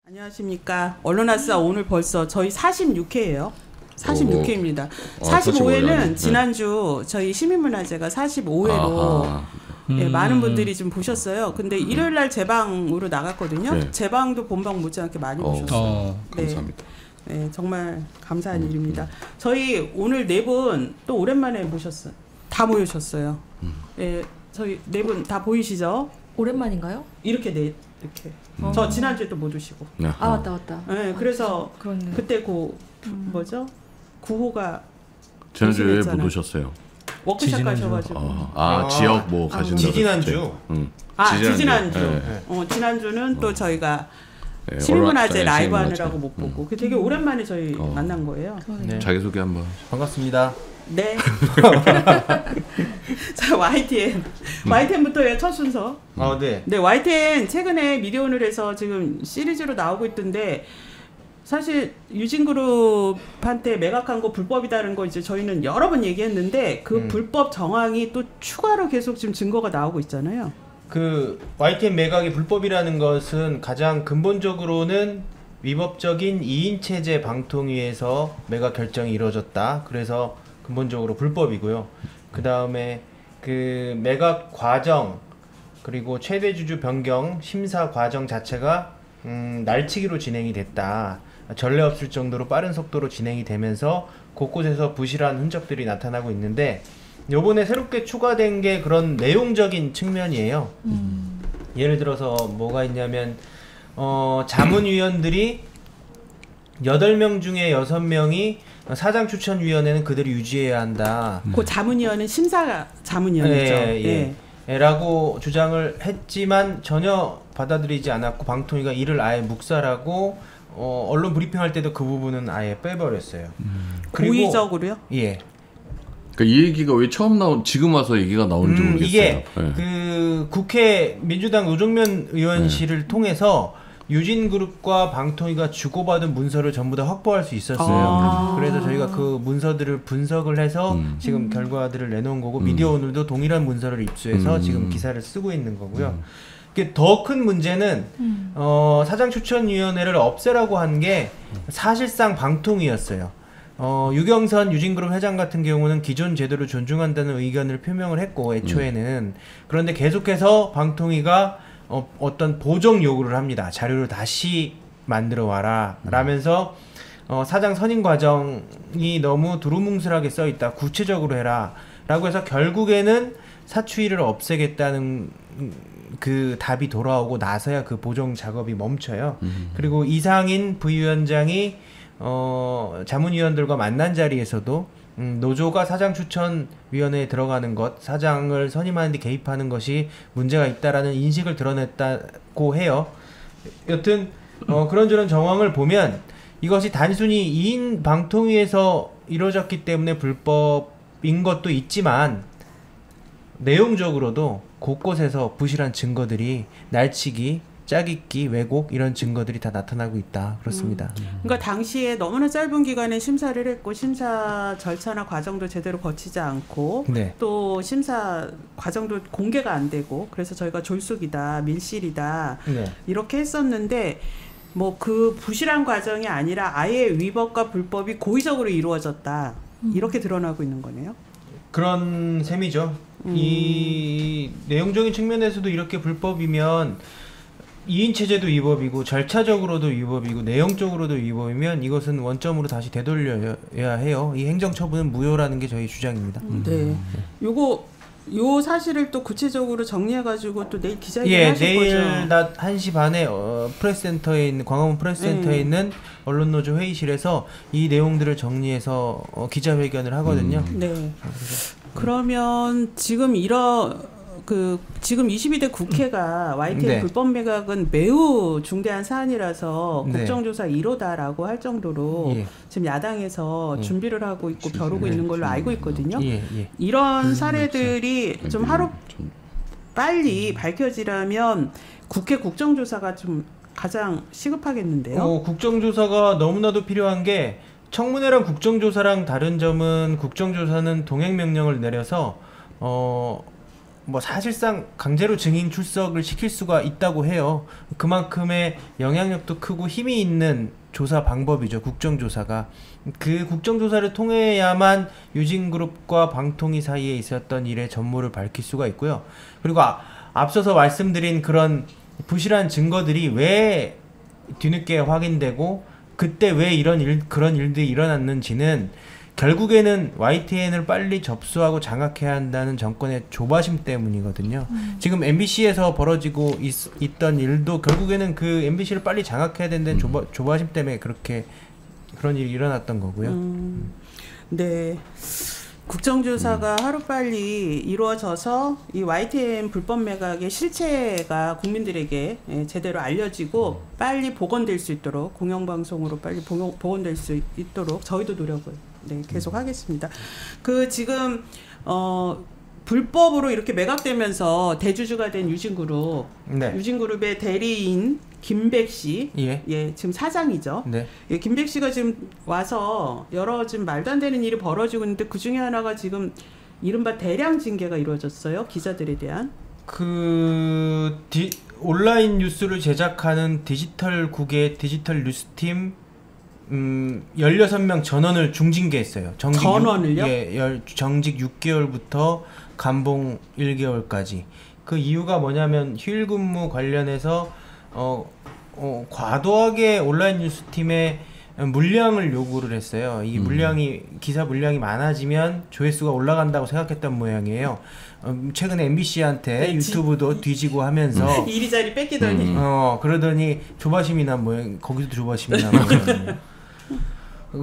안녕하십니까. 언론아싸 오늘 벌써 저희 46회예요. 46회입니다. 45회는 지난주 저희 시민문화제가 45회로 예, 많은 분들이 좀 보셨어요. 근데 일요일 날 재방으로 나갔거든요. 네. 재방도 본방 못지않게 많이 보셨어요. 감사합니다. 네, 정말 감사한 일입니다. 저희 오늘 네 분 또 오랜만에 모셨어요. 다 모여주셨어요. 예, 저희 네 분 다 보이시죠? 오랜만인가요? 이렇게 이렇게. 저 지난주에 또 못 오시고. 아 맞다. 네, 그래서 그렇네. 그때 뭐죠? 9호가 지난주에 못 오셨어요. 워크숍 가셔가지고. 지역 뭐 가신다고. 지지난주. 지지난주. 네. 지난주는 또 저희가 시민문화제 라이브 하느라고 못 보고. 되게 오랜만에 저희 만난 거예요. 네. 자기소개 한번. 반갑습니다. 네. 자, YTN. YTN부터의 첫 순서. 네. 네, YTN 최근에 미디어오늘에서 지금 시리즈로 나오고 있던데 사실 유진그룹한테 매각한 거 불법이다는 거 이제 저희는 여러 번 얘기했는데 그 불법 정황이 또 추가로 계속 지금 증거가 나오고 있잖아요. 그 YTN 매각이 불법이라는 것은 가장 근본적으로는 위법적인 2인 체제 방통위에서 매각 결정이 이루어졌다. 그래서 근본적으로 불법이고요. 그 다음에 그 매각 과정 그리고 최대 주주 변경 심사 과정 자체가 날치기로 진행이 됐다. 전례 없을 정도로 빠른 속도로 진행이 되면서 곳곳에서 부실한 흔적들이 나타나고 있는데 요번에 새롭게 추가된 게 그런 내용적인 측면이에요. 예를 들어서 뭐가 있냐면 자문위원들이 8명 중에 6명이 사장 추천위원회는 그대로 유지해야 한다. 그 자문위원은 심사 자문위원이죠. 라고 주장을 했지만 전혀 받아들이지 않았고 방통위가 이를 아예 묵살하고 언론 브리핑할 때도 그 부분은 아예 빼버렸어요. 그리고 고의적으로요? 예. 그러니까 이 얘기가 왜 처음 지금 와서 얘기가 나오는지 모르겠어요. 이게 그 국회 민주당 노정면 의원실을 통해서 유진그룹과 방통위가 주고받은 문서를 전부 다 확보할 수 있었어요. 그래서 저희가 그 문서들을 분석을 해서 지금 결과들을 내놓은 거고 미디어오늘도 동일한 문서를 입수해서 지금 기사를 쓰고 있는 거고요. 더 큰 문제는 사장 추천위원회를 없애라고 한 게 사실상 방통위였어요. 유경선 유진그룹 회장 같은 경우는 기존 제도를 존중한다는 의견을 표명을 했고 애초에는 그런데 계속해서 방통위가 어떤 보정 요구를 합니다. 자료를 다시 만들어 와라 라면서 사장 선임 과정이 너무 두루뭉술하게 써 있다. 구체적으로 해라 라고 해서 결국에는 사추위를 없애겠다는 그 답이 돌아오고 나서야 그 보정 작업이 멈춰요. 그리고 이상인 부위원장이 자문위원들과 만난 자리에서도 노조가 사장추천위원회에 들어가는 것, 사장을 선임하는 데 개입하는 것이 문제가 있다라는 인식을 드러냈다고 해요. 여튼 그런저런 정황을 보면 이것이 단순히 2인 방통위에서 이루어졌기 때문에 불법인 것도 있지만 내용적으로도 곳곳에서 부실한 증거들이 날치기, 짜깁기, 왜곡 이런 증거들이 다 나타나고 있다. 그렇습니다. 그러니까 당시에 너무나 짧은 기간에 심사를 했고 심사 절차나 과정도 제대로 거치지 않고 또 심사 과정도 공개가 안 되고 그래서 저희가 졸속이다, 밀실이다 이렇게 했었는데 뭐 그 부실한 과정이 아니라 아예 위법과 불법이 고의적으로 이루어졌다. 이렇게 드러나고 있는 거네요. 그런 셈이죠. 이 내용적인 측면에서도 이렇게 불법이면 2인 체제도 위법이고 절차적으로도 위법이고 내용적으로도 위법이면 이것은 원점으로 다시 되돌려야 해요. 이 행정처분은 무효라는 게 저희 주장입니다. 네. 요 사실을 또 구체적으로 정리해가지고 또 내일 기자회견 하실 거죠? 내일 낮 1시 반에 프레스센터에 있는 광화문 프레스센터에 있는 언론노조 회의실에서 이 내용들을 정리해서 기자회견을 하거든요. 네. 그러면 지금 지금 22대 국회가 YTN 불법 매각은 매우 중대한 사안이라서 국정조사 1호다라고 할 정도로 지금 야당에서 준비를 하고 있고 벼르고 있는 걸로 알고 있거든요. 이런 사례들이 좀 하루 빨리 밝혀지려면 국회 국정조사가 좀 가장 시급하겠는데요. 국정조사가 너무나도 필요한 게 청문회랑 국정조사랑 다른 점은 국정조사는 동행명령을 내려서 뭐 사실상 강제로 증인 출석을 시킬 수가 있다고 해요. 그만큼의 영향력도 크고 힘이 있는 조사 방법이죠. 국정조사가. 그 국정조사를 통해야만 유진그룹과 방통위 사이에 있었던 일의 전모를 밝힐 수가 있고요. 그리고 앞서서 말씀드린 그런 부실한 증거들이 왜 뒤늦게 확인되고 그때 왜 그런 일들이 일어났는지는 결국에는 YTN을 빨리 접수하고 장악해야 한다는 정권의 조바심 때문이거든요. 지금 MBC에서 벌어지고 있던 일도 결국에는 그 MBC를 빨리 장악해야 된다는 조바심 때문에 그런 일이 일어났던 거고요. 네. 국정조사가 하루빨리 이루어져서 이 YTN 불법 매각의 실체가 국민들에게 제대로 알려지고 빨리 복원될 수 있도록 공영방송으로 빨리 복원될 수 있도록 저희도 노력을 계속 하겠습니다. 그 지금 불법으로 이렇게 매각되면서 대주주가 된 유진그룹, 유진그룹의 대리인 김백 씨, 지금 사장이죠. 예, 김백 씨가 지금 와서 여러 지금 말도 안 되는 일이 벌어지고 있는데 그 중에 하나가 지금 이른바 대량 징계가 이루어졌어요. 기자들에 대한. 온라인 뉴스를 제작하는 디지털국의 디지털 뉴스팀 16명 전원을 중징계했어요. 전원을요? 정직 6개월부터 감봉 1개월까지. 그 이유가 뭐냐면 휴일 근무 관련해서 과도하게 온라인 뉴스팀에 물량을 요구를 했어요. 이 기사 물량이 많아지면 조회수가 올라간다고 생각했던 모양이에요. 최근에 MBC한테 유튜브도 뒤지고 하면서 이리저리 뺏기더니 그러더니 조바심이 난 모양. 거기서도 조바심이 나거든요.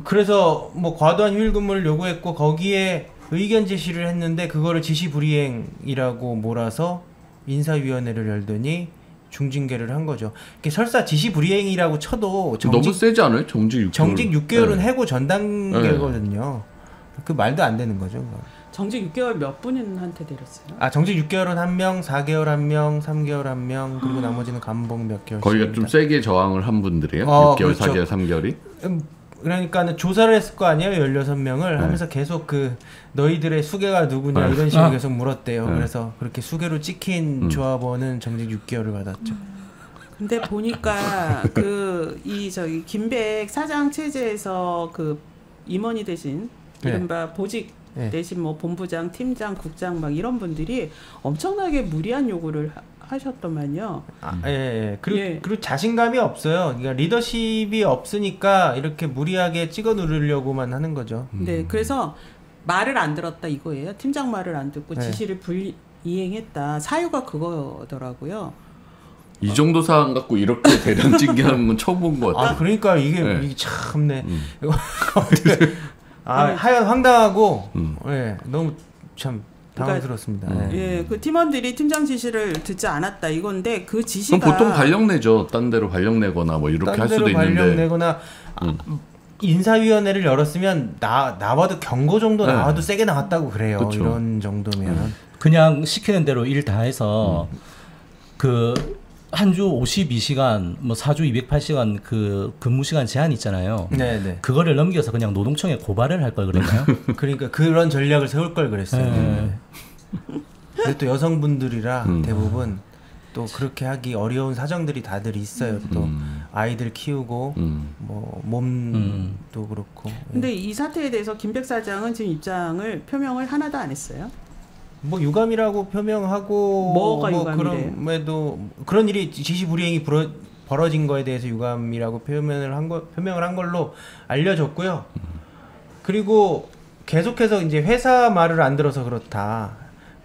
그래서 뭐 과도한 휴일 근무를 요구했고 거기에 의견 제시를 했는데 그거를 지시불이행이라고 몰아서 인사위원회를 열더니 중징계를 한 거죠. 설사 지시불이행이라고 쳐도 너무 세지 않아요? 정직 6개월. 정직 6개월은 해고 전 단계거든요. 그 말도 안 되는 거죠. 정직 6개월 몇 분한테 내렸어요? 정직 6개월은 1명, 4개월 1명, 3개월 1명, 그리고 나머지는 감봉 몇 개월. 거기가 좀 세게 저항을 한 분들이에요? 6개월, 그렇죠. 4개월, 3개월이? 그러니까 조사를 했을 거 아니에요? 16명을 하면서 계속 너희들의 수괴가 누구냐 이런 식으로 계속 물었대요. 그래서 그렇게 수괴로 찍힌 조합원은 정직 6개월을 받았죠. 근데 보니까 김백 사장 체제에서 그 임원이 되신 이른바 보직 대신 뭐 본부장, 팀장, 국장 막 이런 분들이 엄청나게 무리한 요구를 하셨더만요. 그리고 자신감이 없어요. 그러니까 리더십이 없으니까 이렇게 무리하게 찍어 누르려고만 하는 거죠. 네, 그래서 말을 안 들었다 이거예요. 팀장 말을 안 듣고 지시를 불이행했다. 사유가 그거더라고요. 이 정도 사안 갖고 이렇게 대량 징계하는 건 처음 본 것 같아요. 그러니까 이게 참네. 하여간 황당하고 너무 참 당황스럽습니다. 그 팀원들이 팀장 지시를 듣지 않았다 이건데 그 지시가 그럼 보통 발령 내죠. 딴 데로 발령 내거나 뭐 이렇게 할 수도 있는데. 발령 내거나 인사위원회를 열었으면 나와도 경고 정도 나와도 세게 나왔다고 그래요. 그쵸. 이런 정도면 그냥 시키는 대로 일 다 해서 한 주 52시간, 뭐 4주 208시간 그 근무 시간 제한 있잖아요. 네네. 그거를 넘겨서 그냥 노동청에 고발을 할 걸 그랬나요? 그러니까 그런 전략을 세울 걸 그랬어요. 근데 또 여성분들이라 대부분 또 그렇게 하기 어려운 사정들이 다들 있어요. 또 아이들 키우고 뭐 몸도 그렇고. 근데 이 사태에 대해서 김백 사장은 지금 입장을 표명을 하나도 안 했어요. 뭐 유감이라고 표명하고 뭐가 유감이래요? 그런 일이 지시불이행이 벌어진 거에 대해서 유감이라고 표명을 한 걸로 알려졌고요. 그리고 계속해서 이제 회사 말을 안 들어서 그렇다.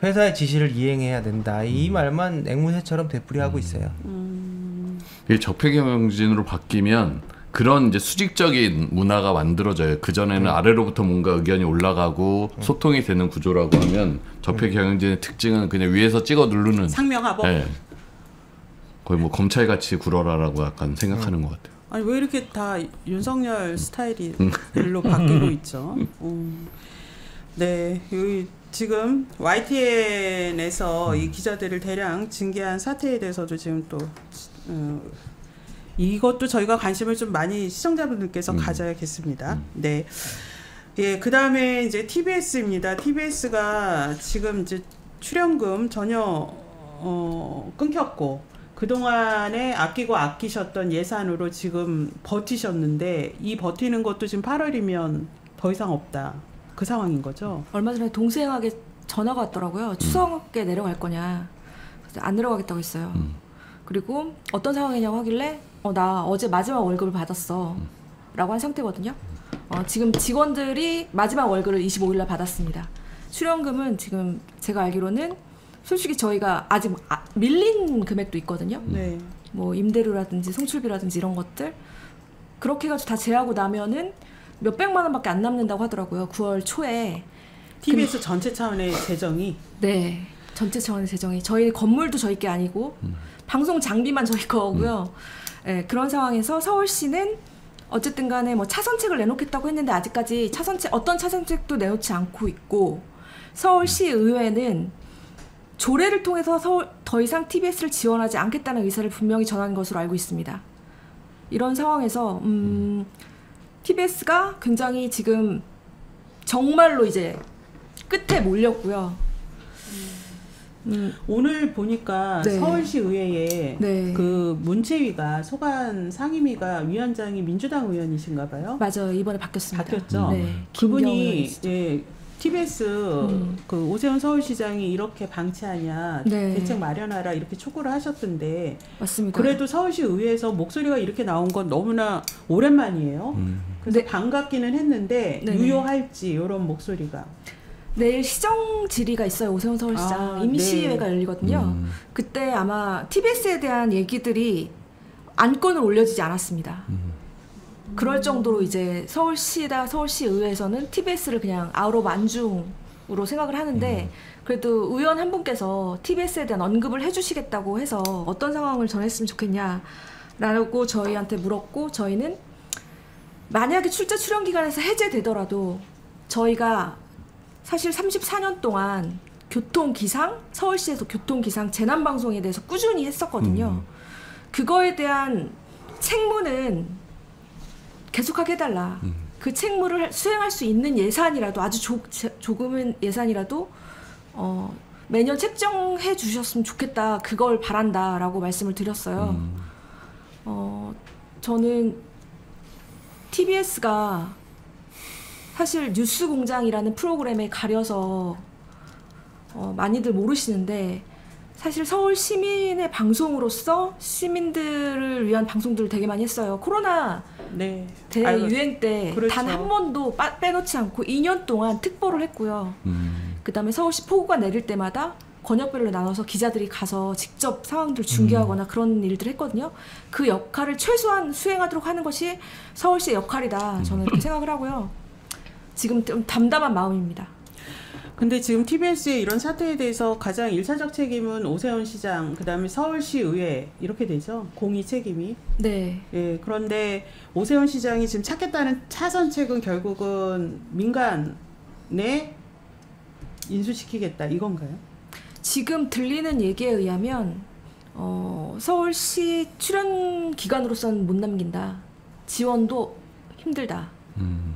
회사의 지시를 이행해야 된다. 이 말만 앵무새처럼 되풀이하고 있어요. 이게 적폐경영진으로 바뀌면 그런 이제 수직적인 문화가 만들어져요. 그전에는 아래로부터 뭔가 의견이 올라가고 소통이 되는 구조라고 하면 적폐경영진의 특징은 그냥 위에서 찍어 누르는 상명하복. 거의 뭐 검찰같이 굴어라라고 약간 생각하는 것 같아요. 아니 왜 이렇게 다 윤석열 스타일로 바뀌고 있죠? 네, 여기 지금 YTN에서 이 기자들을 대량 징계한 사태에 대해서도 지금 또 이것도 저희가 관심을 좀 많이 시청자분들께서 가져야겠습니다. 네. 예, 그 다음에 이제 TBS입니다. TBS가 지금 이제 출연금 전혀 끊겼고 그동안에 아끼고 아끼셨던 예산으로 지금 버티셨는데 이 버티는 것도 지금 8월이면 더 이상 없다. 그 상황인 거죠. 얼마 전에 동생에게 전화가 왔더라고요. 추석에 내려갈 거냐. 그래서 안 내려가겠다고 했어요. 그리고 어떤 상황이냐고 하길래 나 어제 마지막 월급을 받았어. 라고 한 상태거든요. 지금 직원들이 마지막 월급을 25일날 받았습니다. 출연금은 지금 제가 알기로는 솔직히 저희가 아직 밀린 금액도 있거든요. 네. 뭐 임대료라든지 송출비라든지 이런 것들 그렇게 해가지고 다 제하고 나면은 몇백만 원밖에 안 남는다고 하더라고요. 9월 초에. TBS 전체 차원의 재정이? 네. 전체 차원의 재정이. 저희 건물도 저희 게 아니고 방송 장비만 저희 거고요. 네, 그런 상황에서 서울시는 어쨌든 간에 뭐 차선책을 내놓겠다고 했는데 아직까지 어떤 차선책도 내놓지 않고 있고 서울시 의회는 조례를 통해서 더 이상 TBS를 지원하지 않겠다는 의사를 분명히 전한 것으로 알고 있습니다. 이런 상황에서 TBS가 굉장히 지금 정말로 이제 끝에 몰렸고요. 오늘 보니까 네. 서울시 의회에 네. 그 문체위가 소관 상임위가 위원장이 민주당 의원이신가 봐요. 맞아요. 이번에 바뀌었습니다. 바뀌었죠. 네. 그분이 TBS 그 오세훈 서울시장이 이렇게 방치하냐 네. 대책 마련하라 이렇게 촉구를 하셨던데 맞습니다. 그래도 서울시 의회에서 목소리가 이렇게 나온 건 너무나 오랜만이에요. 그래서 네. 반갑기는 했는데 네네. 유효할지 이런 목소리가. 내일 시정 질의가 있어요. 오세훈 서울시장 임시회가 네. 열리거든요. 그때 아마 TBS에 대한 얘기들이 안건을 올려지지 않았습니다. 그럴 정도로 이제 서울시 의회에서는 TBS를 그냥 아웃 오브 안중으로 생각을 하는데 그래도 의원 한 분께서 TBS에 대한 언급을 해주시겠다고 해서 어떤 상황을 전했으면 좋겠냐라고 저희한테 물었고 저희는 만약에 출연 기간에서 해제되더라도 저희가 사실 34년 동안 서울시에서 교통기상 재난방송에 대해서 꾸준히 했었거든요. 그거에 대한 책무는 계속하게 해달라. 그 책무를 수행할 수 있는 예산이라도 아주 조금은 예산이라도 매년 책정해 주셨으면 좋겠다. 그걸 바란다라고 말씀을 드렸어요. 저는 TBS가 사실 뉴스공장이라는 프로그램에 가려서 많이들 모르시는데 사실 서울 시민의 방송으로서 시민들을 위한 방송들을 되게 많이 했어요. 코로나 네. 대유행 때 그렇죠. 단 한 번도 빼놓지 않고 2년 동안 특보를 했고요. 그다음에 서울시 폭우가 내릴 때마다 권역별로 나눠서 기자들이 가서 직접 상황들을 중계하거나 그런 일들을 했거든요. 그 역할을 최소한 수행하도록 하는 것이 서울시의 역할이다. 저는 그렇게 생각을 하고요. 지금 좀 담담한 마음입니다. 근데 지금 TBS의 이런 사태에 대해서 가장 일차적 책임은 오세훈 시장, 그다음에 서울시 의회 이렇게 되죠. 공의 책임이. 네. 예. 그런데 오세훈 시장이 지금 찾겠다는 차선책은 결국은 민간에 인수시키겠다 이건가요? 지금 들리는 얘기에 의하면 서울시 출연 기관으로서는 못 남긴다. 지원도 힘들다.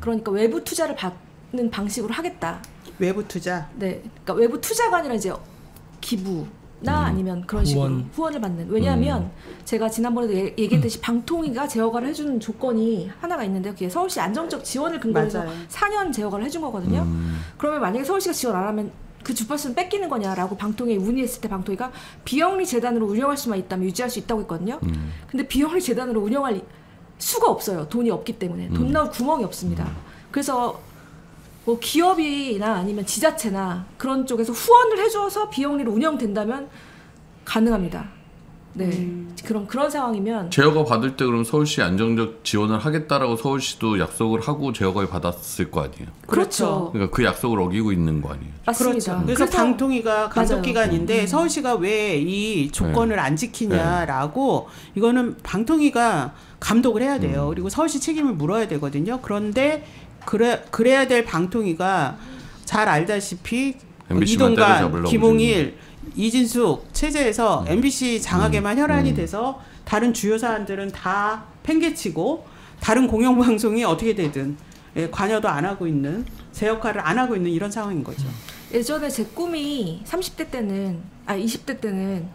그러니까 외부 투자를 받는 방식으로 하겠다. 외부 투자. 네, 그러니까 외부 투자가 아니라 이제 기부나 아니면 그런 식으로 후원을 받는. 왜냐하면 제가 지난번에도 얘기했듯이 방통위가 재허가를 해주는 조건이 하나가 있는데요. 그게 서울시 안정적 지원을 근거로 해서 4년 재허가를 해준 거거든요. 그러면 만약에 서울시가 지원 안 하면 그 주파수는 뺏기는 거냐라고 방통위에 문의했을 때 방통위가 비영리 재단으로 운영할 수만 있다면 유지할 수 있다고 했거든요. 근데 비영리 재단으로 운영할 수가 없어요. 돈이 없기 때문에. 돈 나올 구멍이 없습니다. 그래서 뭐 기업이나 아니면 지자체나 그런 쪽에서 후원을 해줘서 비영리로 운영된다면 가능합니다. 네, 그런 상황이면 제어가 받을 때 그럼 서울시 안정적 지원을 하겠다라고 서울시도 약속을 하고 제어가 받았을 거 아니에요. 그렇죠. 그러니까 그 약속을 어기고 있는 거 아니에요. 맞습니다. 그렇죠. 그래서 방통위가 감독기관인데 서울시가 왜 이 조건을 안 지키냐라고 이거는 방통위가 감독을 해야 돼요. 그리고 서울시 책임을 물어야 되거든요. 그런데 그래야 될 방통위가 잘 알다시피 이동관, 김홍일, 이진숙 체제에서 MBC 장악에만 혈안이 돼서 다른 주요 사안들은 다 팽개치고 다른 공영방송이 어떻게 되든 관여도 안 하고 있는 제 역할을 안 하고 있는 이런 상황인 거죠. 예전에 제 꿈이 30대 때는 20대 때는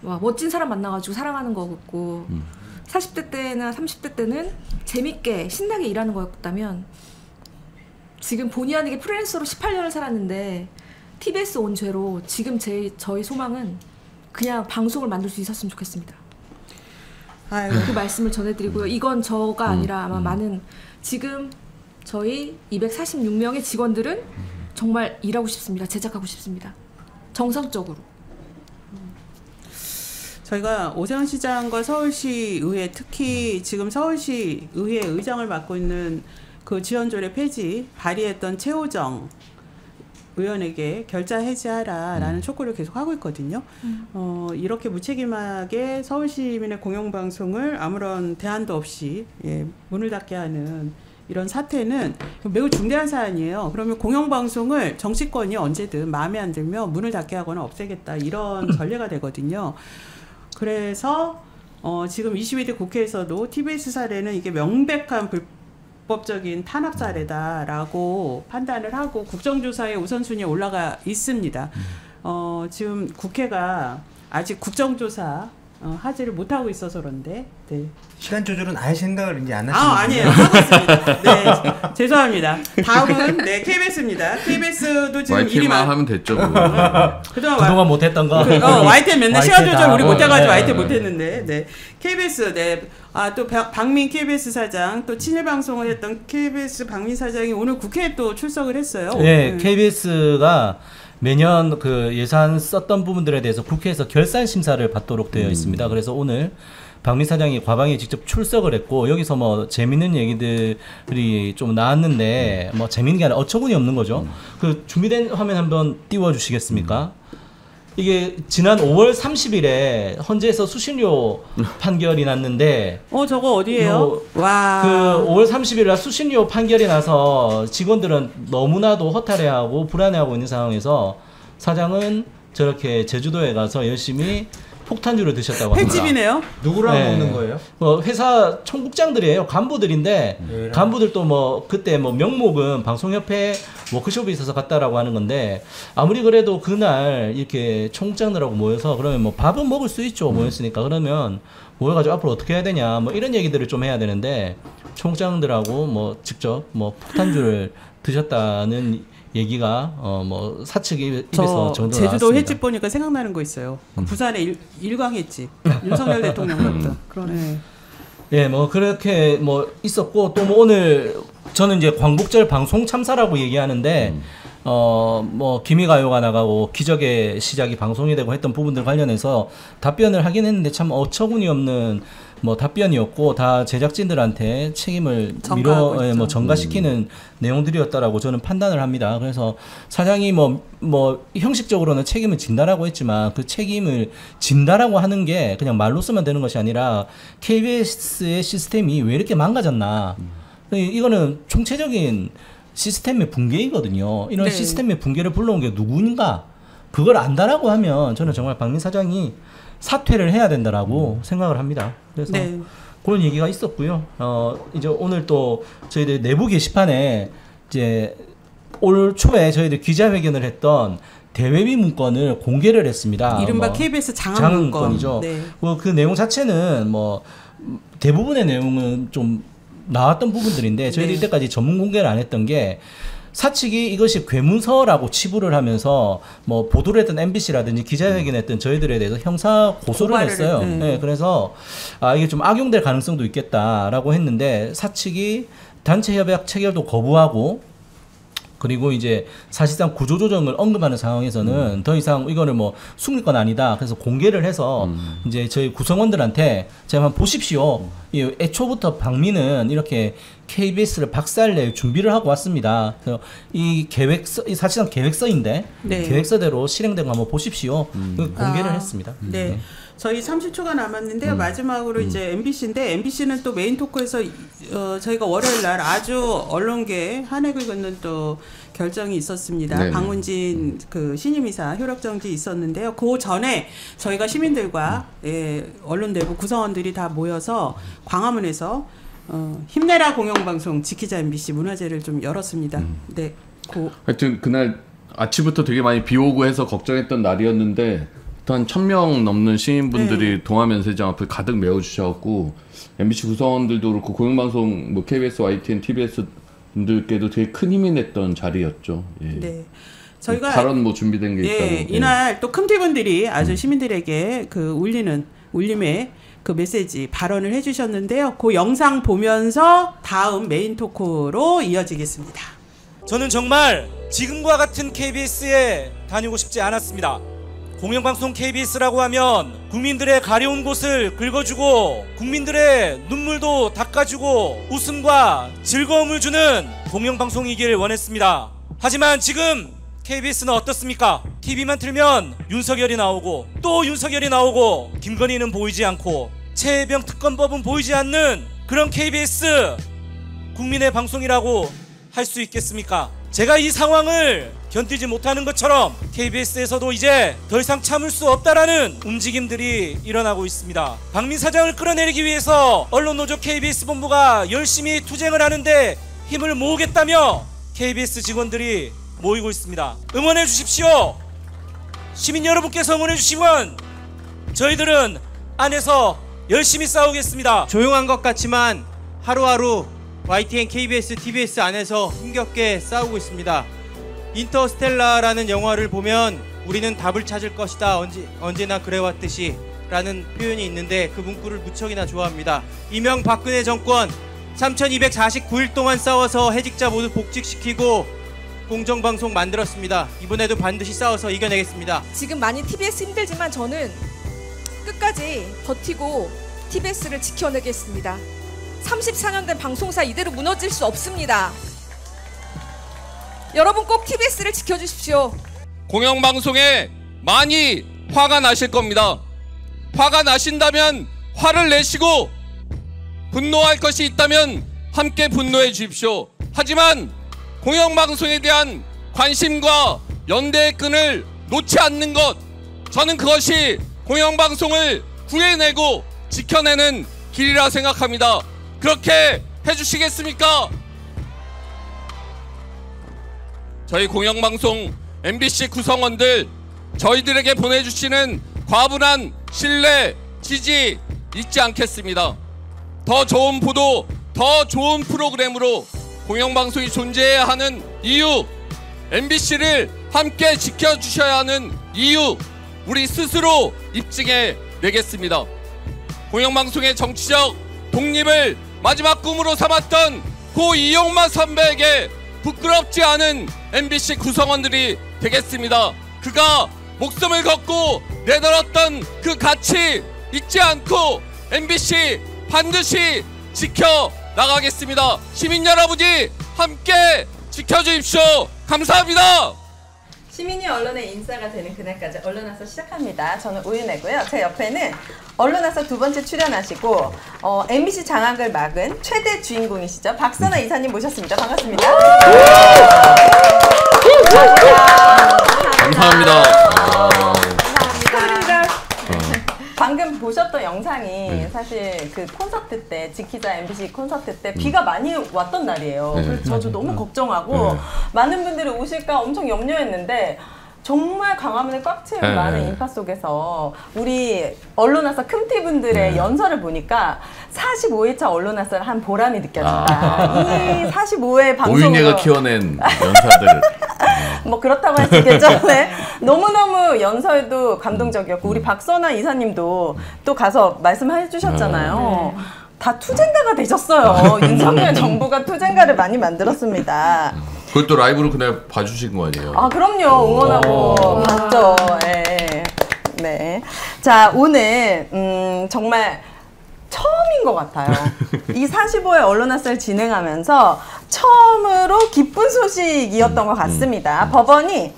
와, 멋진 사람 만나가지고 사랑하는 거였고 40대 때나 30대 때는 재밌게 신나게 일하는 거였다면 지금 본의 아니게 프리랜서로 18년을 살았는데 TBS 온 죄로 지금 저희 소망은 그냥 방송을 만들 수 있었으면 좋겠습니다. 아이고. 그 말씀을 전해드리고요. 이건 저가 아니라 아마 많은 지금 저희 246명의 직원들은 정말 일하고 싶습니다. 제작하고 싶습니다. 정상적으로. 저희가 오세훈 시장과 서울시의회, 특히 지금 서울시의회 의장을 맡고 있는 그 지원조례 폐지 발의했던 최호정 의원에게 결자 해지하라라는 촉구를 계속 하고 있거든요. 이렇게 무책임하게 서울 시민의 공영방송을 아무런 대안도 없이 문을 닫게 하는 이런 사태는 매우 중대한 사안이에요. 그러면 공영방송을 정치권이 언제든 마음에 안 들면 문을 닫게 하거나 없애겠다 이런 전례가 되거든요. 그래서 지금 22대 국회에서도 TBS 사례는 이게 명백한 불법적인 탄압 사례다라고 판단을 하고 국정조사의 우선순위에 올라가 있습니다. 지금 국회가 아직 국정조사 하지를 못하고 있어서 그런데 네. 시간 조절은 아예 생각을 이제 안 하시는 아니에요. 하고 있습니다. 네, 죄송합니다. 다음은 네 KBS입니다. KBS도 지금 일이 하면 됐죠. 그동안 못했던 거. YTN 맨날 시간 조절 우리 못해가지고 YTN 네. 못했는데 네 KBS 또 박민 KBS 사장 또 친일 방송을 했던 KBS 박민 사장이 오늘 국회에 또 출석을 했어요. 네, KBS가 매년 그 예산 썼던 부분들에 대해서 국회에서 결산 심사를 받도록 되어 있습니다. 그래서 오늘 박민 사장이 과방에 직접 출석을 했고 여기서 뭐 재밌는 얘기들이 좀 나왔는데 뭐 재밌는 게 아니라 어처구니 없는 거죠. 그 준비된 화면 한번 띄워 주시겠습니까? 이게 지난 5월 30일에 헌재에서 수신료 판결이 났는데 저거 어디예요? 와. 그 5월 30일에 수신료 판결이 나서 직원들은 너무나도 허탈해하고 불안해하고 있는 상황에서 사장은 저렇게 제주도에 가서 열심히 폭탄주를 드셨다고 합니다. 횟집이네요. 누구랑 먹는 거예요? 회사 총국장들이에요. 간부들인데 간부들도 뭐 그때 뭐 명목은 방송협회 워크숍에 있어서 갔다라고 하는 건데 아무리 그래도 그날 이렇게 총국장들하고 모여서 그러면 뭐 밥은 먹을 수 있죠. 모였으니까 그러면 모여가지고 앞으로 어떻게 해야 되냐 뭐 이런 얘기들을 좀 해야 되는데 총국장들하고 뭐 직접 뭐 폭탄주를 드셨다는 얘기가 뭐 사측 입에서 정도 제주도 횟집 보니까 생각나는 거 있어요. 부산의 일광 횟집 윤석열 대통령 갔던 그러네. 예, 뭐 그렇게 뭐 있었고 또 뭐 오늘 저는 이제 광복절 방송 참사라고 얘기하는데 뭐 기미가요가 나가고 기적의 시작이 방송이 되고 했던 부분들 관련해서 답변을 하긴 했는데 참 어처구니 없는 뭐 답변이었고 다 제작진들한테 책임을 전가시키는 내용들이었다라고 저는 판단을 합니다. 그래서 사장이 뭐 형식적으로는 책임을 진다라고 했지만 그 책임을 진다라고 하는 게 그냥 말로 쓰면 되는 것이 아니라 KBS의 시스템이 왜 이렇게 망가졌나. 이거는 총체적인 시스템의 붕괴이거든요. 이런 시스템의 붕괴를 불러온 게 누구인가? 그걸 안다라고 하면 저는 정말 박민 사장이 사퇴를 해야 된다라고 생각을 합니다. 그래서 그런 얘기가 있었고요. 이제 오늘 또 저희들 내부 게시판에 이제 올 초에 저희들 기자회견을 했던 대외비 문건을 공개를 했습니다. 이른바 KBS 장안 문건이죠. 네. 그 내용 자체는 뭐 대부분의 내용은 좀 나왔던 부분들인데 저희들이 이때까지 전문 공개를 안 했던 게 사측이 이것이 괴문서라고 치부를 하면서 뭐 보도를 했던 MBC라든지 기자회견했던 저희들에 대해서 형사 고소를 했어요. 네, 그래서 이게 좀 악용될 가능성도 있겠다라고 했는데 사측이 단체 협약 체결도 거부하고 그리고 이제 사실상 구조조정을 언급하는 상황에서는 더 이상 이거는 뭐 숨길 건 아니다. 그래서 공개를 해서 이제 저희 구성원들한테 제가 한번 보십시오. 이 애초부터 박민은 이렇게 KBS를 박살낼 준비를 하고 왔습니다. 그래서 이 계획서, 사실상 계획서인데 계획서대로 실행된 거 한번 보십시오. 공개를 했습니다. 네. 저희 30초가 남았는데요. 마지막으로 이제 MBC인데 MBC는 또 메인 토크에서 저희가 월요일 날 아주 언론계 한획을 긋는 또 결정이 있었습니다. 네네. 방문진 그 신임이사 효력 정지 있었는데요. 그 전에 저희가 시민들과 언론 내부 구성원들이 다 모여서 광화문에서 힘내라 공영방송 지키자 MBC 문화제를 좀 열었습니다. 네. 하여튼 그날 아침부터 되게 많이 비 오고 해서 걱정했던 날이었는데 한 1,000명 넘는 시민분들이 동화면세점 앞을 가득 메워주셔갖고 MBC 구성원들도 그렇고 공영방송 뭐 KBS, YTN, TBS 분들께도 되게 큰 힘이 됐던 자리였죠. 예. 네. 저희가 발언 뭐 준비된 게 있다고. 예, 이날 또 큼티분들이 아주 시민들에게 그 울림의 그 메시지 발언을 해주셨는데요. 그 영상 보면서 다음 메인 토크로 이어지겠습니다. 저는 정말 지금과 같은 KBS에 다니고 싶지 않았습니다. 공영방송 KBS라고 하면 국민들의 가려운 곳을 긁어주고 국민들의 눈물도 닦아주고 웃음과 즐거움을 주는 공영방송이길 원했습니다. 하지만 지금 KBS는 어떻습니까? TV만 틀면 윤석열이 나오고 또 윤석열이 나오고 김건희는 보이지 않고 최혜병 특검법은 보이지 않는 그런 KBS 국민의 방송이라고 할 수 있겠습니까? 제가 이 상황을 견디지 못하는 것처럼 KBS에서도 이제 더 이상 참을 수 없다라는 움직임들이 일어나고 있습니다. 박민 사장을 끌어내리기 위해서 언론노조 KBS 본부가 열심히 투쟁을 하는데 힘을 모으겠다며 KBS 직원들이 모이고 있습니다. 응원해 주십시오. 시민 여러분께서 응원해 주시면 저희들은 안에서 열심히 싸우겠습니다. 조용한 것 같지만 하루하루 YTN, KBS, TBS 안에서 힘겹게 싸우고 있습니다. 인터스텔라라는 영화를 보면 우리는 답을 찾을 것이다 언제나 그래왔듯이 라는 표현이 있는데 그 문구를 무척이나 좋아합니다. 이명박근혜 정권 3249일 동안 싸워서 해직자 모두 복직시키고 공정방송 만들었습니다. 이번에도 반드시 싸워서 이겨내겠습니다. 지금 많이 TBS 힘들지만 저는 끝까지 버티고 TBS를 지켜내겠습니다. 34년 된 방송사 이대로 무너질 수 없습니다. 여러분 꼭 TBS를 지켜주십시오. 공영방송에 많이 화가 나실 겁니다. 화가 나신다면 화를 내시고 분노할 것이 있다면 함께 분노해 주십시오. 하지만 공영방송에 대한 관심과 연대의 끈을 놓지 않는 것, 저는 그것이 공영방송을 구해내고 지켜내는 길이라 생각합니다. 그렇게 해주시겠습니까? 저희 공영방송 MBC 구성원들, 저희들에게 보내주시는 과분한 신뢰, 지지 잊지 않겠습니다. 더 좋은 보도, 더 좋은 프로그램으로 공영방송이 존재해야 하는 이유, MBC를 함께 지켜주셔야 하는 이유, 우리 스스로 입증해 내겠습니다. 공영방송의 정치적 독립을 마지막 꿈으로 삼았던 고 이용만 선배에게 부끄럽지 않은 MBC 구성원들이 되겠습니다. 그가 목숨을 걸고 내걸었던 그 가치 잊지 않고 MBC 반드시 지켜나가겠습니다. 시민 여러분이 함께 지켜주십시오. 감사합니다. 시민이 언론의 인싸가 되는 그날까지 언론아서 시작합니다. 저는 우윤혜고요. 제 옆에는 언론아서 2번째 출연하시고 MBC 장악을 막은 최대 주인공이시죠. 박선아 이사님 모셨습니다. 반갑습니다. 감사합니다. 방금 보셨던 영상이 사실 그 콘서트 때, 지키자 MBC 콘서트 때 비가 많이 왔던 날이에요. 그래서 저도 너무 걱정하고 많은 분들이 오실까 엄청 염려했는데 정말 광화문에 꽉 채운 많은 인파 속에서 우리 언론아서 큼티분들의 연설을 보니까 45회차 언론아서를 한 보람이 느껴진다. 이 45회 방송으로 오윤혜가 키워낸 연사들. 뭐 그렇다고 할 수 있겠죠. 네. 너무너무 연설도 감동적이었고 우리 박선아 이사님도 또 가서 말씀해 주셨잖아요. 다 투쟁가가 되셨어요. 윤석열 정부가 투쟁가를 많이 만들었습니다. 그것도 라이브로 그날 봐주신 거 아니에요? 아 그럼요. 응원하고 봤죠. 네. 네. 자 오늘 정말 처음인 것 같아요. 이 45회 언론아서를 진행하면서 처음으로 기쁜 소식이었던 것 같습니다. 법원이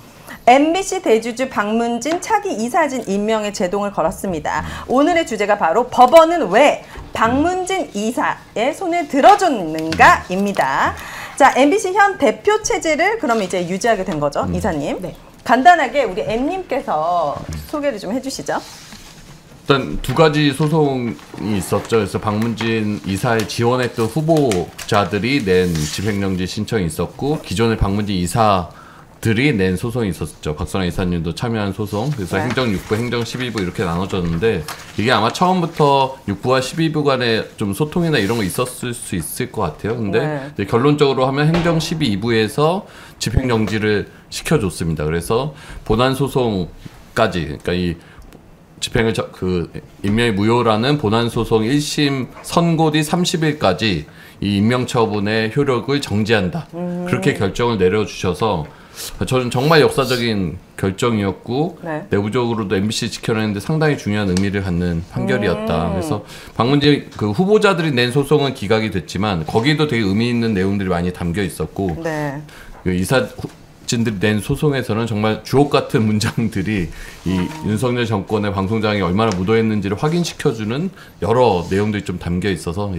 MBC 대주주 박문진 차기 이사진 임명에 제동을 걸었습니다. 오늘의 주제가 바로 법원은 왜 박문진 이사의 손을 들어줬는가입니다. 자, MBC 현 대표 체제를 그럼 이제 유지하게 된 거죠, 이사님. 네. 간단하게 우리 M님께서 소개를 좀 해주시죠. 일단 2가지 소송이 있었죠. 그래서 박문진 이사에 지원했던 후보자들이 낸 집행정지 신청이 있었고 기존의 박문진 이사 들이 낸 소송이 있었죠. 박선아 이사님도 참여한 소송. 그래서 행정 6부, 행정 12부 이렇게 나눠졌는데 이게 아마 처음부터 6부와 12부 간에 좀 소통이나 이런 거 있었을 수 있을 것 같아요. 근데 이제 결론적으로 하면 행정 12부에서 집행정지를 시켜줬습니다. 그래서 본안 소송까지, 그러니까 이 집행을 임명이 무효라는 본안 소송 1심 선고 뒤 30일까지 이 임명처분의 효력을 정지한다. 그렇게 결정을 내려주셔서 저는 정말 역사적인 결정이었고 내부적으로도 MBC 지켜내는데 상당히 중요한 의미를 갖는 판결이었다. 그래서 방문진 그 후보자들이 낸 소송은 기각이 됐지만 거기도 되게 의미 있는 내용들이 많이 담겨 있었고 그 이사진들이 낸 소송에서는 정말 주옥 같은 문장들이 이 윤석열 정권의 방송장이 얼마나 무도했는지를 확인시켜주는 여러 내용들이 좀 담겨 있어서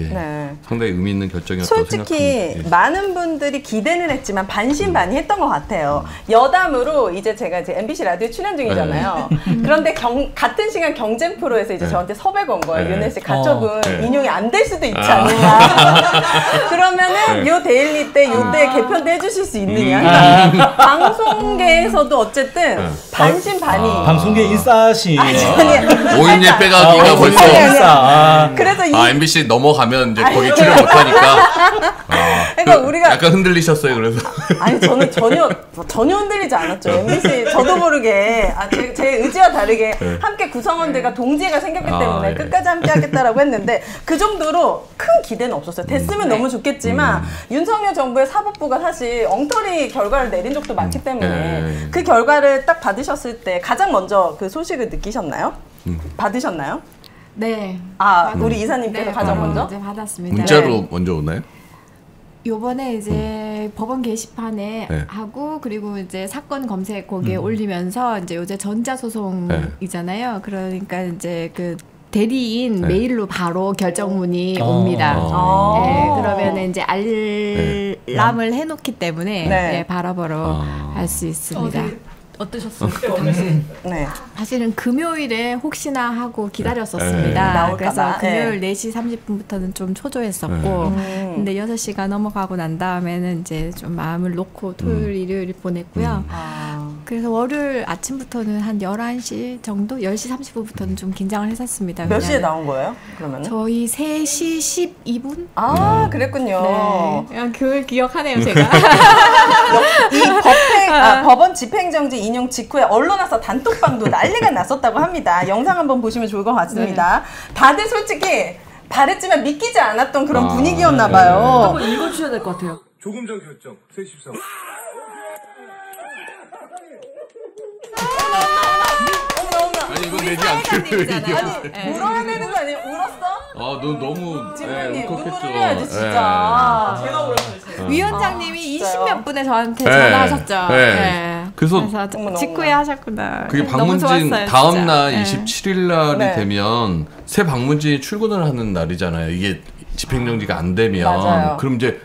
상당히 의미 있는 결정이었다고 생각합니다. 솔직히 많은 분들이 기대는 했지만 반신반의했던 것 같아요. 여담으로 이제 제가 이제 MBC 라디오 출연 중이잖아요. 그런데 같은 시간 경쟁 프로에서 이제 저한테 섭외가 온 거예요. 윤혜 씨 가처분 인용이 안 될 수도 있지 않느냐. 그러면은 요 데일리 때 요때 개편도 해주실 수 있느냐. 방송계에서도 어쨌든 반신반의. 방송계 인싸시. 5인의 빼가기가 벌써 인싸. 그래서 MBC 넘어가면 이제 거기 출연 못하니까. 그러니까 우리가 약간 흔들리셨어요. 그래서 아니 저는 전혀 흔들리지 않았죠. MBC 저도 모르게 제 의지와 다르게 함께 구성원들과 동지가 생겼기 때문에 끝까지 함께 하겠다라고 했는데 그 정도로 큰 기대는 없었어요. 됐으면 너무 좋겠지만 윤석열 정부의 사법부가 사실 엉터리 결과를 내린 적도 많기 때문에 그 결과를 딱 받으셨을 때 가장 먼저 그 소식을 느끼셨나요? 받으셨나요? 네. 우리 이사님께서 가장 먼저? 이제 받았습니다. 문자로 먼저 오나요? 요번에 이제 법원 게시판에 하고 그리고 이제 사건 검색 거기에 올리면서 이제 요새 전자소송이잖아요. 그러니까 이제 그 대리인 메일로 바로 결정문이 옵니다. 그러면 이제 알람을 해놓기 때문에 바로바로 할 수 있습니다. 어떠셨어요? 사실은 금요일에 혹시나 하고 기다렸었습니다. 그래서 금요일 4시 30분부터는 좀 초조했었고 근데 6시가 넘어가고 난 다음에는 이제 좀 마음을 놓고 토요일, 일요일 보냈고요. 그래서 월요일 아침부터는 한 11시 정도? 10시 30분부터는 좀 긴장을 했었습니다. 몇 시에 나온 거예요? 그러면? 저희 3시 12분? 그랬군요. 그걸 기억하네요, 제가. 이 법원 집행정지 인용 직후에 언론에서 단톡방도 난리가 났었다고 합니다. 영상 한번 보시면 좋을 것 같습니다. 다들 솔직히 바랬지만 믿기지 않았던 그런 분위기였나 봐요. 한번 읽어주셔야 될 것 같아요. 조금 전 결정, 3.14. 아니 이건 내지 않기로 아니 울어야 되는 거 아니에요? 울었어? 너무 울컥했죠. 울어야지 진짜. 제가 울었어요. 위원장님이 20몇 분에 저한테 전화하셨죠. 그래서 직후에 하셨구나. 그게 방문진 다음 날 27일 날이 되면 새 방문진이 출근을 하는 날이잖아요. 이게 집행정지가 안 되면 그럼 이제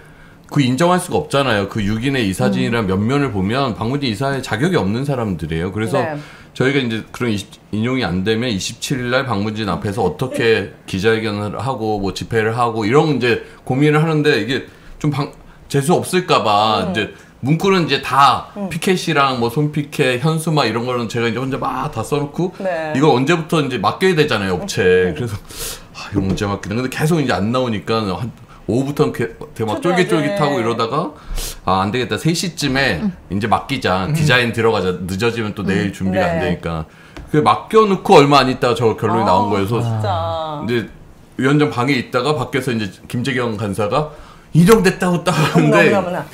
그 인정할 수가 없잖아요. 그 6인의 이사진이랑 면면을 보면 방문진 이사에 자격이 없는 사람들이에요. 그래서 저희가 이제 그런 인용이 안 되면 27일 날 방문진 앞에서 어떻게 기자회견을 하고 뭐 집회를 하고 이런 이제 고민을 하는데 이게 좀 재수 없을까봐 이제 문구는 이제 다 피켓이랑 뭐 손피켓, 현수막 이런 거는 제가 이제 혼자 막 다 써놓고 이거 언제부터 이제 맡겨야 되잖아요, 업체에. 그래서 이거 언제 맡기나. 근데 계속 이제 안 나오니까 한 오후부터는 되게 막 쫄깃쫄깃하고 이러다가 안 되겠다. 3시쯤에 이제 맡기자. 디자인 들어가자. 늦어지면 또 내일 준비가 안 되니까. 그래 맡겨놓고 얼마 안 있다가 저 결론이 나온 거예요. 그래서 이제 위원장 방에 있다가 밖에서 이제 김재경 간사가 인정됐다고 딱 하는데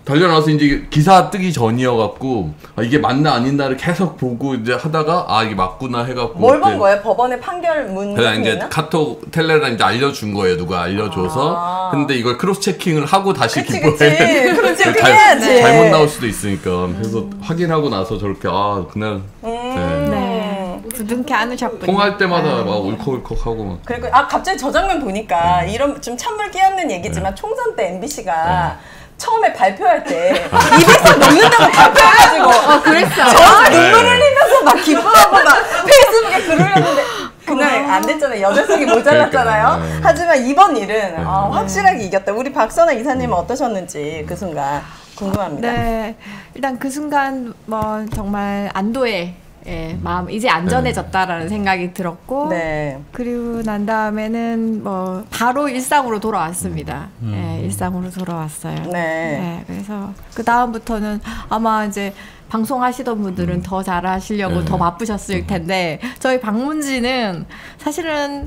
달려나와서 이제 기사 뜨기 전이어갖고 이게 맞나 아닌나를 계속 보고 이제 하다가 이게 맞구나 해갖고 뭘 본 거예요? 법원의 판결문 그냥 이제 카톡 텔레랑 이제 알려준 거예요. 누가 알려줘서 근데 이걸 크로스 체킹을 하고 다시 기뻐해. 크로스 체킹 해야지. 잘못 나올 수도 있으니까 그래서 확인하고 나서 저렇게 그날 부둥켜 안으셨군요. 통화할 때마다 막 울컥울컥하고 막. 그리고 갑자기 저 장면 보니까 이런 좀 찬물 끼얹는 얘기지만 총선 때 MBC가 처음에 발표할 때 200석 넘는다고 발표해가지고 그랬어. 저 눈물 흘리면서 막 기뻐하고 막 페이스북에 글 올렸는데 그날 안 됐잖아요. 여자석이 모자랐잖아요. 네. 하지만 이번 일은 확실하게 이겼다. 우리 박선아 이사님은 어떠셨는지 그 순간 궁금합니다. 네, 일단 그 순간 뭐 정말 안도의 마음, 이제 안전해졌다라는 생각이 들었고, 네. 그리고 난 다음에는 뭐 바로 일상으로 돌아왔습니다. 일상으로 돌아왔어요. 네. 그래서 그 다음부터는 아마 이제 방송하시던 분들은 더 잘하시려고 더 바쁘셨을 텐데, 저희 방문진은 사실은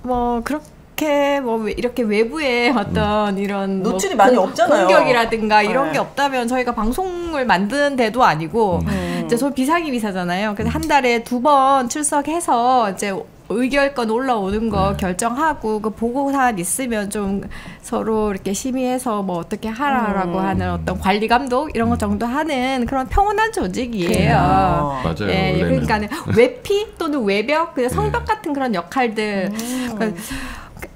뭐 그렇게 뭐 이렇게 외부의 어떤 이런 노출이 많이 없잖아요. 공격이라든가 이런 게 없다면 저희가 방송을 만드는 데도 아니고, 이제 저 비상임이사잖아요. 그래서 한 달에 2번 출석해서 이제 의결권 올라오는 거 결정하고, 그 보고사안 있으면 좀 서로 이렇게 심의해서 뭐 어떻게 하라라고 하는 어떤 관리 감독 이런 거 정도 하는 그런 평온한 조직이에요. 맞아요. 그러니까는 외피 또는 외벽, 그냥 성벽 같은 그런 역할들.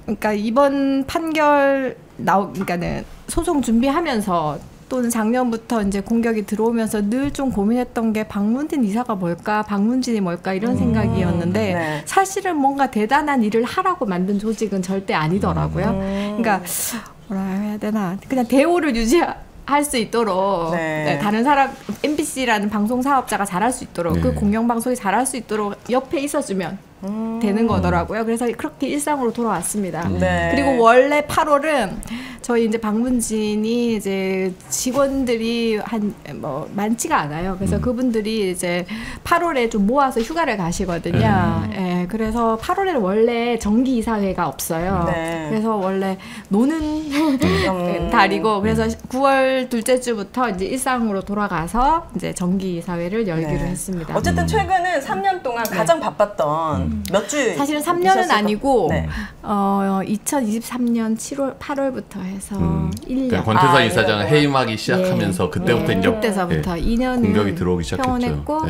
그러니까 이번 판결 그러니까는 소송 준비하면서 또는 작년부터 이제 공격이 들어오면서 늘 좀 고민했던 게 방문진 이사가 뭘까, 방문진이 뭘까 이런 생각이었는데, 네. 사실은 뭔가 대단한 일을 하라고 만든 조직은 절대 아니더라고요. 그러니까 뭐라 해야 되나, 그냥 대우를 유지할 수 있도록, 다른 사람, MBC라는 방송 사업자가 잘할 수 있도록, 그 공영방송이 잘할 수 있도록 옆에 있어주면 되는 거더라고요. 그래서 그렇게 일상으로 돌아왔습니다. 그리고 원래 8월은 저희 이제 방문진이 이제 직원들이 뭐 많지가 않아요. 그래서 그분들이 이제 8월에 좀 모아서 휴가를 가시거든요. 그래서 8월에는 원래 정기 이사회가 없어요. 그래서 원래 노는 달이고, 그래서 9월 둘째 주부터 이제 일상으로 돌아가서 이제 정기 이사회를 열기로 했습니다. 어쨌든 최근은 3년 동안 가장 바빴던 몇 주. 사실은 3년은 아니고 2023년 8월부터 해서 1년. 그러니까 권태선 이사장은 해임하기 시작하면서 그때부터 이제 그때서부터 2년 공격이 들어오기 시작했죠. 평온했고,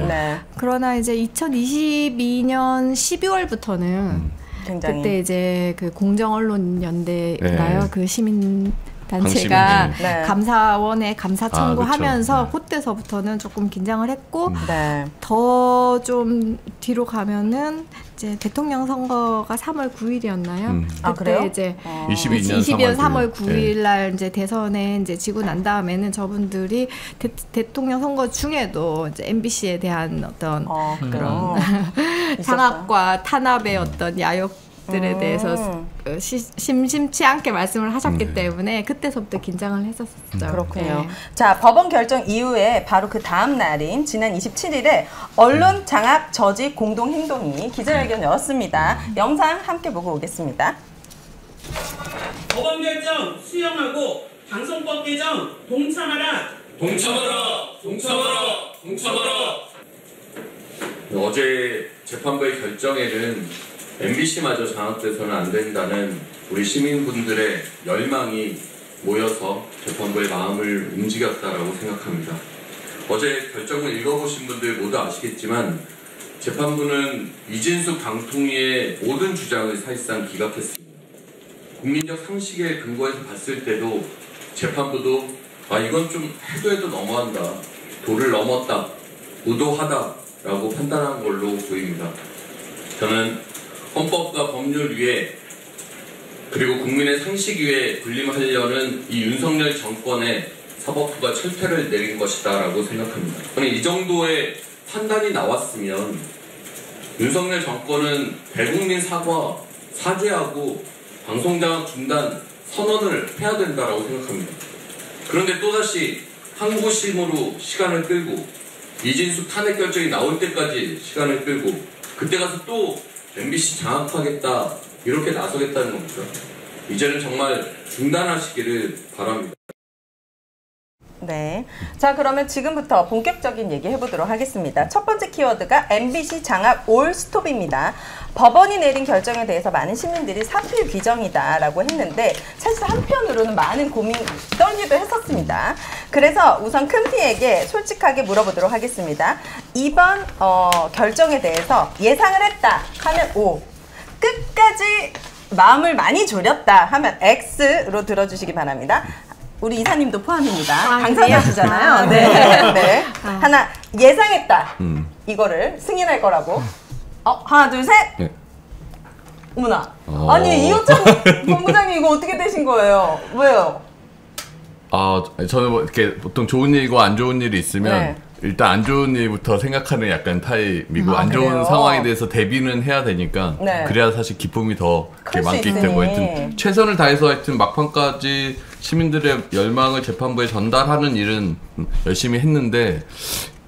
그러나 이제 2022년 12월부터는 굉장히. 그때 이제 그 공정언론연대인가요? 그 시민 단체가 감사원에 감사 청구하면서 그때서부터는 조금 긴장을 했고, 더 좀 뒤로 가면은 이제 대통령 선거가 3월 9일이었나요? 그때 이제 22년 3월 9일 날 이제 대선에 이제 지고 난 다음에는 저분들이 대통령 선거 중에도 이제 MBC에 대한 어떤 그런 장악과 탄압의 어떤 야욕들에 대해서 심심치 않게 말씀을 하셨기 때문에 그때서부터 긴장을 했었죠. 그렇군요. 자, 법원 결정 이후에 바로 그 다음 날인 지난 27일에 언론 장악 저지 공동행동이 기자회견 열었습니다. 영상 함께 보고 오겠습니다. 법원 결정 수용하고 방송법 개정 동참하라. 동참하라. 동참하라. 동참하라. 어제 재판부의 결정에는 MBC마저 장악돼서는 안 된다는 우리 시민분들의 열망이 모여서 재판부의 마음을 움직였다라고 생각합니다. 어제 결정을 읽어보신 분들 모두 아시겠지만 재판부는 이진숙 방통위의 모든 주장을 사실상 기각했습니다. 국민적 상식에 근거해서 봤을 때도 재판부도 이건 좀 해도 너무한다, 도를 넘었다, 의도하다라고 판단한 걸로 보입니다. 저는 헌법과 법률 위에 그리고 국민의 상식 위에 군림하려는 이 윤석열 정권의 사법부가 철퇴를 내린 것이다 라고 생각합니다. 저는 이 정도의 판단이 나왔으면 윤석열 정권은 대국민 사죄하고 방송장악 중단 선언을 해야 된다라고 생각합니다. 그런데 또다시 항고심으로 시간을 끌고 이진숙 탄핵 결정이 나올 때까지 시간을 끌고 그때 가서 또 MBC 장악하겠다 이렇게 나서겠다는 겁니다. 이제는 정말 중단하시기를 바랍니다. 네. 자, 그러면 지금부터 본격적인 얘기 해보도록 하겠습니다. 첫 번째 키워드가 MBC 장악 올 스톱입니다. 법원이 내린 결정에 대해서 많은 시민들이 사필 규정이다라고 했는데 사실 한편으로는 많은 고민 떨기도 했었습니다. 그래서 우선 큰피에게 솔직하게 물어보도록 하겠습니다. 이번 결정에 대해서 예상을 했다 하면 O, 끝까지 마음을 많이 졸였다 하면 X로 들어주시기 바랍니다. 우리 이사님도 포함입니다. 당사자시잖아요. 네. 하나, 예상했다. 이거를 승인할 거라고. 하나, 둘, 셋. 어머나. 아니 이호찬 본부장님 이거 어떻게 되신 거예요? 왜요? 저는 뭐 이렇게 보통 좋은 일이고 안 좋은 일이 있으면 네. 일단 안 좋은 일부터 생각하는 약간 타입이고 안 좋은 그래요? 상황에 대해서 대비는 해야 되니까 네. 그래야 사실 기쁨이 더 클 수 만끽되고 있으니. 하여튼 최선을 다해서 하여튼 막판까지 시민들의 열망을 재판부에 전달하는 일은 열심히 했는데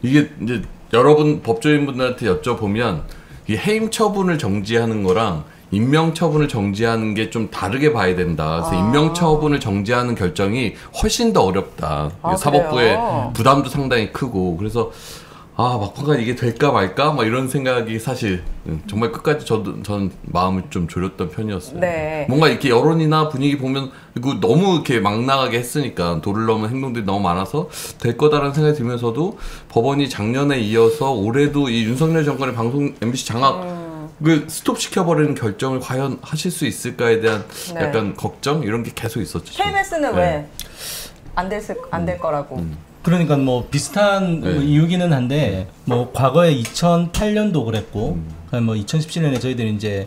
이게 이제 여러분 법조인분들한테 여쭤보면 이 해임 처분을 정지하는 거랑 임명 처분을 정지하는 게 좀 다르게 봐야 된다. 그래서 임명 처분을 정지하는 결정이 훨씬 더 어렵다. 사법부의 그래요? 부담도 상당히 크고 그래서 막판까지 이게 될까 말까 막 이런 생각이 사실 정말 끝까지 저는 마음을 좀 졸였던 편이었어요. 네. 뭔가 이렇게 여론이나 분위기 보면 이거 너무 이렇게 막 나가게 했으니까 도를 넘은 행동들이 너무 많아서 될 거다라는 생각이 들면서도 법원이 작년에 이어서 올해도 이 윤석열 정권의 방송 MBC 장악 그 스톱 시켜버리는 결정을 과연 하실 수 있을까에 대한 네. 약간 걱정 이런 게 계속 있었죠. KBS는 네. 왜 안 될 거라고? 그러니까 뭐 비슷한 네. 이유기는 한데 뭐 과거에 2008년도 그랬고 뭐 2017년에 저희들이 이제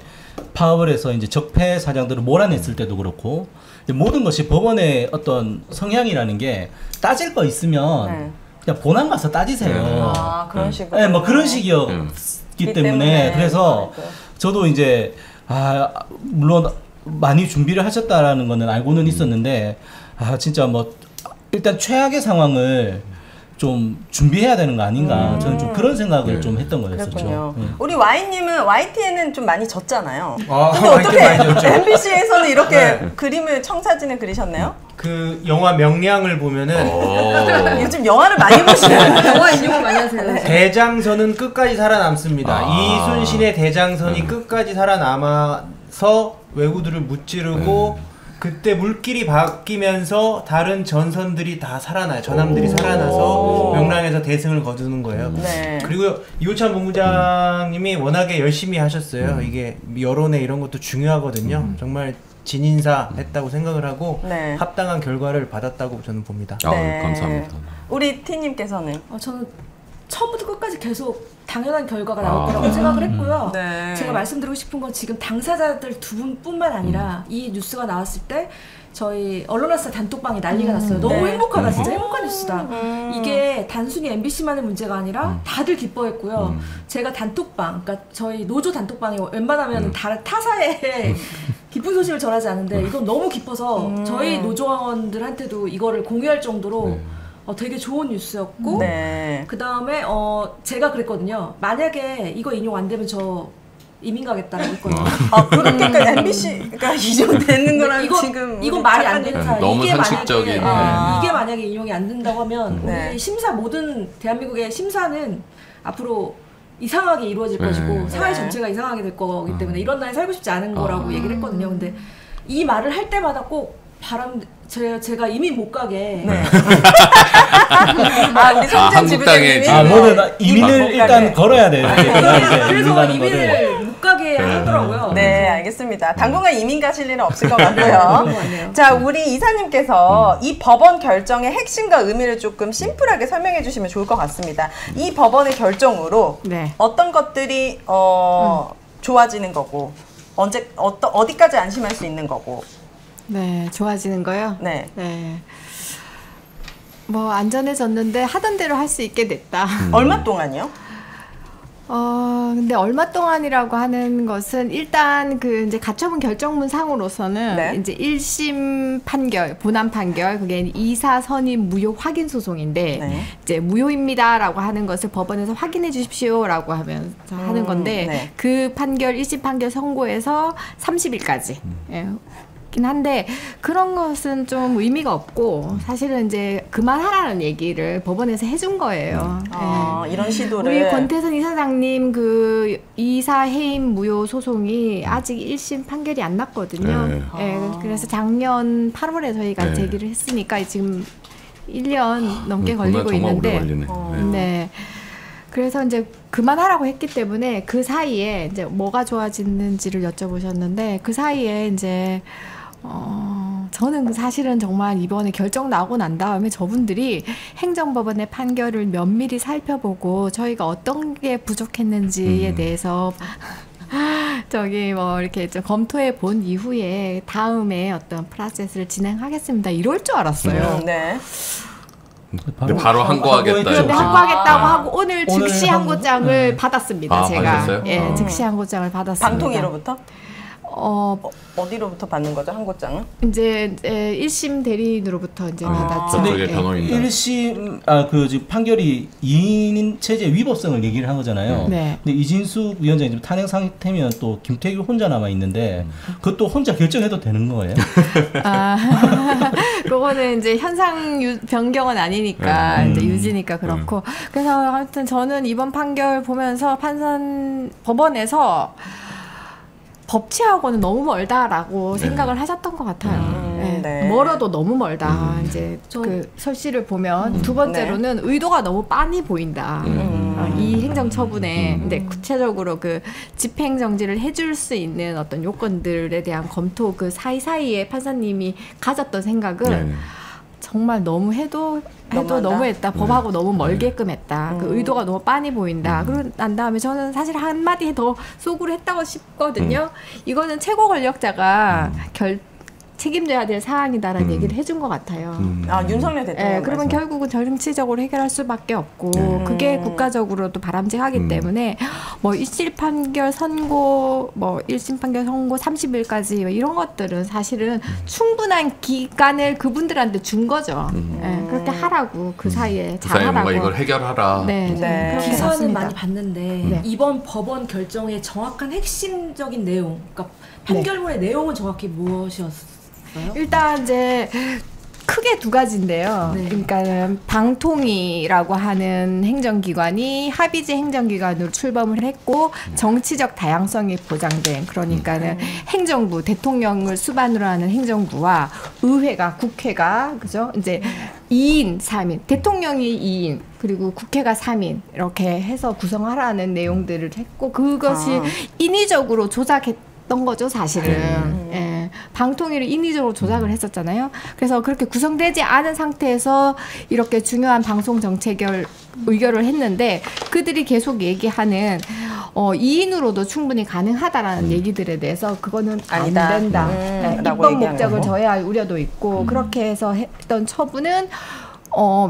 파업을 해서 이제 적폐 사장들을 몰아냈을 때도 그렇고 모든 것이 법원의 어떤 성향이라는 게 따질 거 있으면 그냥 본안 가서 따지세요. 그런 식으로. 네, 뭐 그런 식이었기 때문에 그래서 저도 이제 물론 많이 준비를 하셨다라는 거는 알고는 있었는데 진짜 뭐 일단 최악의 상황을 좀 준비해야 되는 거 아닌가 저는 좀 그런 생각을 좀 했던 거였었죠. 우리 Y님은 YTN은 좀 많이 졌잖아요. 아, 근데 어떻게 많이 졌죠. MBC에서는 이렇게 네. 그림을 청사진을 그리셨나요? 그 영화 명량을 보면은 요즘 영화를 많이 보시는 영화 인용을 많이 하세요. 대장선은 끝까지 살아남습니다. 이순신의 대장선이 끝까지 살아남아서 왜구들을 무찌르고 그때 물길이 바뀌면서 다른 전선들이 다 살아나요. 전함들이 살아나서 명랑에서 대승을 거두는 거예요. 네. 그리고 이호찬 본부장님이 워낙에 열심히 하셨어요. 이게 여론에 이런 것도 중요하거든요. 정말 진인사 했다고 생각을 하고 합당한 결과를 받았다고 저는 봅니다. 감사합니다. 우리 T님께서는? 저는 처음부터 끝까지 계속 당연한 결과가 나올 거라고 생각을 했고요. 제가 말씀드리고 싶은 건 지금 당사자들 두 분뿐만 아니라 이 뉴스가 나왔을 때 저희 언론사의 단톡방이 난리가 났어요. 너무 행복하다. 진짜 행복한 뉴스다. 이게 단순히 MBC만의 문제가 아니라 다들 기뻐했고요. 제가 단톡방, 그러니까 저희 노조 단톡방이 웬만하면 타사에 기쁜 소식을 전하지 않는데 이건 너무 기뻐서 저희 노조원들한테도 이거를 공유할 정도로 되게 좋은 뉴스였고 그 다음에 제가 그랬거든요. 만약에 이거 인용 안 되면 저 이민 가겠다라고 했거든요. 그러니까 MBC가 인용되는 거랑 이건 말이 안 되는 사람. 너무 상식적인. 이게 만약에 인용이 안 된다고 하면 우리 심사 모든 대한민국의 심사는 앞으로 이상하게 이루어질 것이고 사회 전체가 이상하게 될 거기 때문에 이런 나라에 살고 싶지 않은 거라고 얘기를 했거든요. 근데 이 말을 할 때마다 꼭 제가 이민 못 가게. 우리 성진 지부장님이 뭐는 이민을 일단 걸어야 돼. 그래서 이민을 못 가게 하더라고요. 네, 알겠습니다. 당분간 이민 가실 일은 없을 것 같고요. 자, 우리 이사님께서 이 법원 결정의 핵심과 의미를 조금 심플하게 설명해 주시면 좋을 것 같습니다. 이 법원의 결정으로 어떤 것들이 좋아지는 거고 어디까지 안심할 수 있는 거고. 네, 좋아지는 거요? 네. 뭐 안전해졌는데 하던 대로 할 수 있게 됐다. 얼마 동안이요? 근데 얼마 동안이라고 하는 것은 일단 그 이제 가처분 결정문 상으로서는 이제 1심 판결, 본안 판결, 그게 이사 선임 무효 확인 소송인데 이제 무효입니다라고 하는 것을 법원에서 확인해 주십시오라고 하면서 하는 건데 그 판결 1심 판결 선고에서 30일까지. 긴 한데 그런 것은 좀 의미가 없고 사실은 이제 그만하라는 얘기를 법원에서 해준 거예요. 이런 시도를 우리 권태선 이사장님 그 이사 해임 무효 소송이 아직 1심 판결이 안 났거든요. 그래서 작년 8월에 저희가 제기를 했으니까 지금 1년 넘게 걸리고 있는데 그래서 이제 그만하라고 했기 때문에 그 사이에 이제 뭐가 좋아지는지를 여쭤보셨는데 그 사이에 이제 저는 사실은 정말 이번에 결정 나오고 난 다음에 저분들이 행정법원의 판결을 면밀히 살펴보고 저희가 어떤 게 부족했는지에 대해서 저기 뭐 이렇게 좀 검토해 본 이후에 다음에 어떤 프로세스를 진행하겠습니다. 이럴 줄 알았어요. 네. 바로 항고하겠다. 그런데 항고하겠다고 하고 오늘 즉시 항고장을 받았습니다. 제가. 받으셨어요? 예, 즉시 항고장을 받았습니다. 방통위로부터? 어디로부터 받는 거죠, 항고장은? 이제 1심 대리인으로부터 이제 받았죠. 저쪽에 변호인단. 1심 지금 판결이 2인 체제 위법성을 얘기를 한 거잖아요. 네. 근데 이진숙 위원장이 지금 탄핵 상태면 또 김태규 혼자 남아 있는데 그것도 혼자 결정해도 되는 거예요? 그거는 이제 현상 변경은 아니니까 이제 유지니까 그렇고. 그래서 아무튼 저는 이번 판결 보면서 법원에서 법치하고는 너무 멀다라고 생각을 하셨던 것 같아요. 네. 멀어도 너무 멀다. 이제 그 설씨를 보면 두 번째로는 의도가 너무 빤히 보인다. 이 행정처분에 근데 구체적으로 그 집행정지를 해줄 수 있는 어떤 요건들에 대한 검토 그 사이사이에 판사님이 가졌던 생각은 정말 너무 해도 너무했다. 법하고 너무 멀게끔 했다. 그 의도가 너무 빤히 보인다. 그러고 난 다음에 저는 사실 한마디 더 소구를 했다고 싶거든요. 이거는 최고 권력자가 책임져야 될 사항이다라는 얘기를 해준 것 같아요. 윤석열 대통령. 네, 그러면 결국은 정치적으로 해결할 수밖에 없고 그게 국가적으로도 바람직하기 때문에 뭐 1심 판결 선고, 뭐 1심 판결 선고 30일까지 뭐 이런 것들은 사실은 충분한 기간을 그분들한테 준 거죠. 네, 그렇게 하라고 그 사이에 잘하라고. 뭔가 이걸 해결하라. 네. 기사는 많이 봤는데 이번 법원 결정의 정확한 핵심적인 내용, 그러니까 판결문의 내용은 정확히 무엇이었어요? 일단 이제 크게 두 가지인데요. 그러니까 방통위라고 하는 행정기관이 합의제 행정기관으로 출범을 했고 정치적 다양성이 보장된, 그러니까는 행정부, 대통령을 수반으로 하는 행정부와 의회가, 국회가 그죠? 이제 2인, 3인, 대통령이 2인 그리고 국회가 3인 이렇게 해서 구성하라는 내용들을 했고 그것이 인위적으로 조작했던 거죠, 사실은. 예. 방통위를 인위적으로 조작을 했었잖아요. 그래서 그렇게 구성되지 않은 상태에서 이렇게 중요한 방송 정책 의결을 했는데 그들이 계속 얘기하는 2인으로도 충분히 가능하다라는 얘기들에 대해서 그거는 안 된다. 입법 목적을 저해할 우려도 있고 그렇게 해서 했던 처분은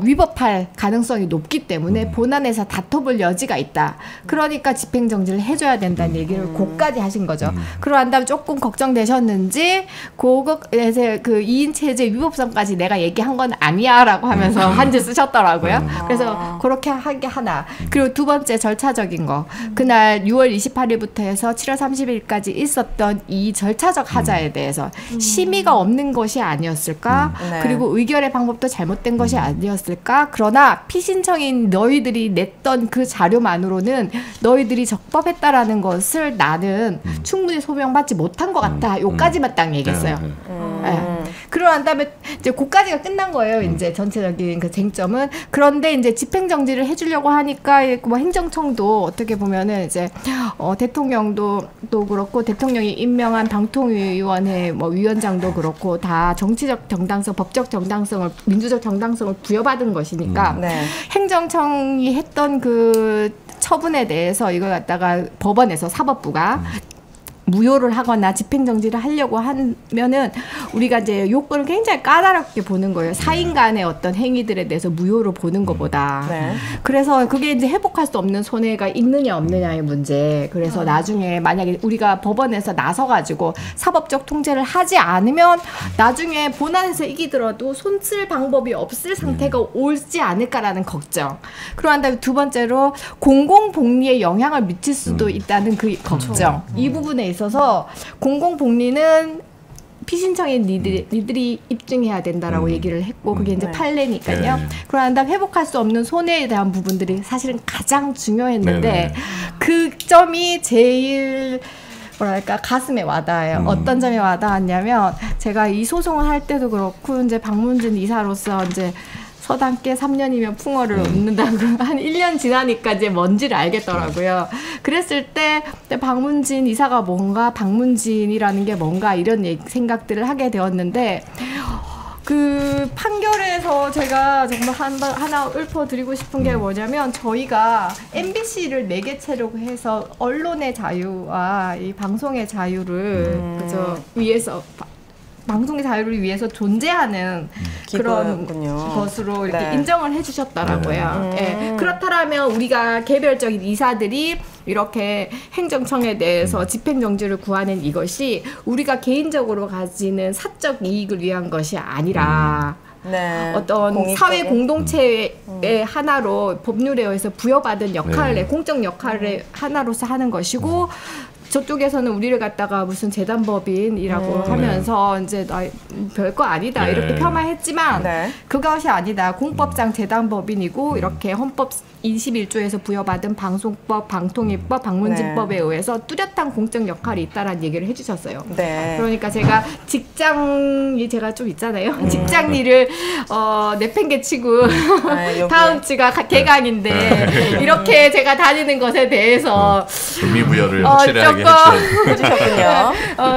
위법할 가능성이 높기 때문에 본안에서 다퉈볼 여지가 있다. 그러니까 집행정지를 해줘야 된다는 얘기를 고까지 하신 거죠. 그러고 다음에 조금 걱정되셨는지 그거에서 그 2인 체제 위법성까지 내가 얘기한 건 아니야라고 하면서 한줄 쓰셨더라고요. 그래서 그렇게 하게 하나. 그리고 두 번째 절차적인 거. 그날 6월 28일부터 해서 7월 30일까지 있었던 이 절차적 하자에 대해서 심의가 없는 것이 아니었을까? 그리고 의결의 방법도 잘못된 것이 아니었을까? 그러나 피신청인 너희들이 냈던 그 자료만으로는 너희들이 적법했다라는 것을 나는 충분히 소명받지 못한 것 같다. 요까지만 딱 얘기했어요. 그러고 난 다음에 이제 그까지가 끝난 거예요. 이제 전체적인 그 쟁점은. 그런데 이제 집행정지를 해주려고 하니까 뭐 행정청도 어떻게 보면은 이제 대통령도 또 그렇고 대통령이 임명한 방통위원회 뭐 위원장도 그렇고 다 정치적 정당성, 법적 정당성을, 민주적 정당성을 부여받은 것이니까 행정청이 했던 그 처분에 대해서 이걸 갖다가 법원에서 사법부가 무효를 하거나 집행정지를 하려고 하면은 우리가 이제 요건을 굉장히 까다롭게 보는 거예요. 사인 간의 어떤 행위들에 대해서 무효로 보는 것보다. 그래서 그게 이제 회복할 수 없는 손해가 있느냐 없느냐의 문제. 그래서 나중에 만약에 우리가 법원에서 나서가지고 사법적 통제를 하지 않으면 나중에 본안에서 이기더라도 손쓸 방법이 없을 상태가 오지 않을까라는 걱정. 그러한 다음에 두 번째로 공공복리에 영향을 미칠 수도 있다는 그 걱정. 이 부분에 있어서 공공복리는 피신청인 니들이 입증해야 된다라고 얘기를 했고 그게 이제 판례니까요. 그러한 다음 회복할 수 없는 손해에 대한 부분들이 사실은 가장 중요했는데 그 점이 제일 뭐랄까 가슴에 와닿아요. 어떤 점에 와닿았냐면 제가 이 소송을 할 때도 그렇고 이제 박문진 이사로서 이제 서당께 3년이면 풍어를 얻는다고 한 1년 지나니까 이제 뭔지를 알겠더라고요. 그랬을 때 박문진 이사가 뭔가, 박문진이라는 게 뭔가 이런 생각들을 하게 되었는데 그 판결에서 제가 정말 하나 읊어드리고 싶은 게 뭐냐면 저희가 MBC를 매개체로 해서 언론의 자유와 이 방송의 자유를 그저 위해서 방송의 자유를 위해서 존재하는 그런 것으로 이렇게 네. 인정을 해주셨더라고요. 네. 그렇다면 우리가 개별적인 이사들이 이렇게 행정청에 대해서 집행정지를 구하는 이것이 우리가 개인적으로 가지는 사적 이익을 위한 것이 아니라 네. 어떤 사회 공동체의 하나로 법률에 의해서 부여받은 역할을 공적 역할을 하나로서 하는 것이고 저쪽에서는 우리를 갖다가 무슨 재단법인이라고 하면서 이제 별거 아니다 이렇게 폄하했지만 그것이 아니다. 공법상 재단법인이고 이렇게 헌법 21조에서 부여받은 방송법, 방통위법, 방문진법에 의해서 뚜렷한 공적 역할이 있다라는 얘기를 해주셨어요. 그러니까 제가 직장이 제가 좀 있잖아요. 직장 일을 내팽개치고 다음 주가 개강인데 이렇게 제가 다니는 것에 대해서 의미부여를 확실하게 해주셨군요.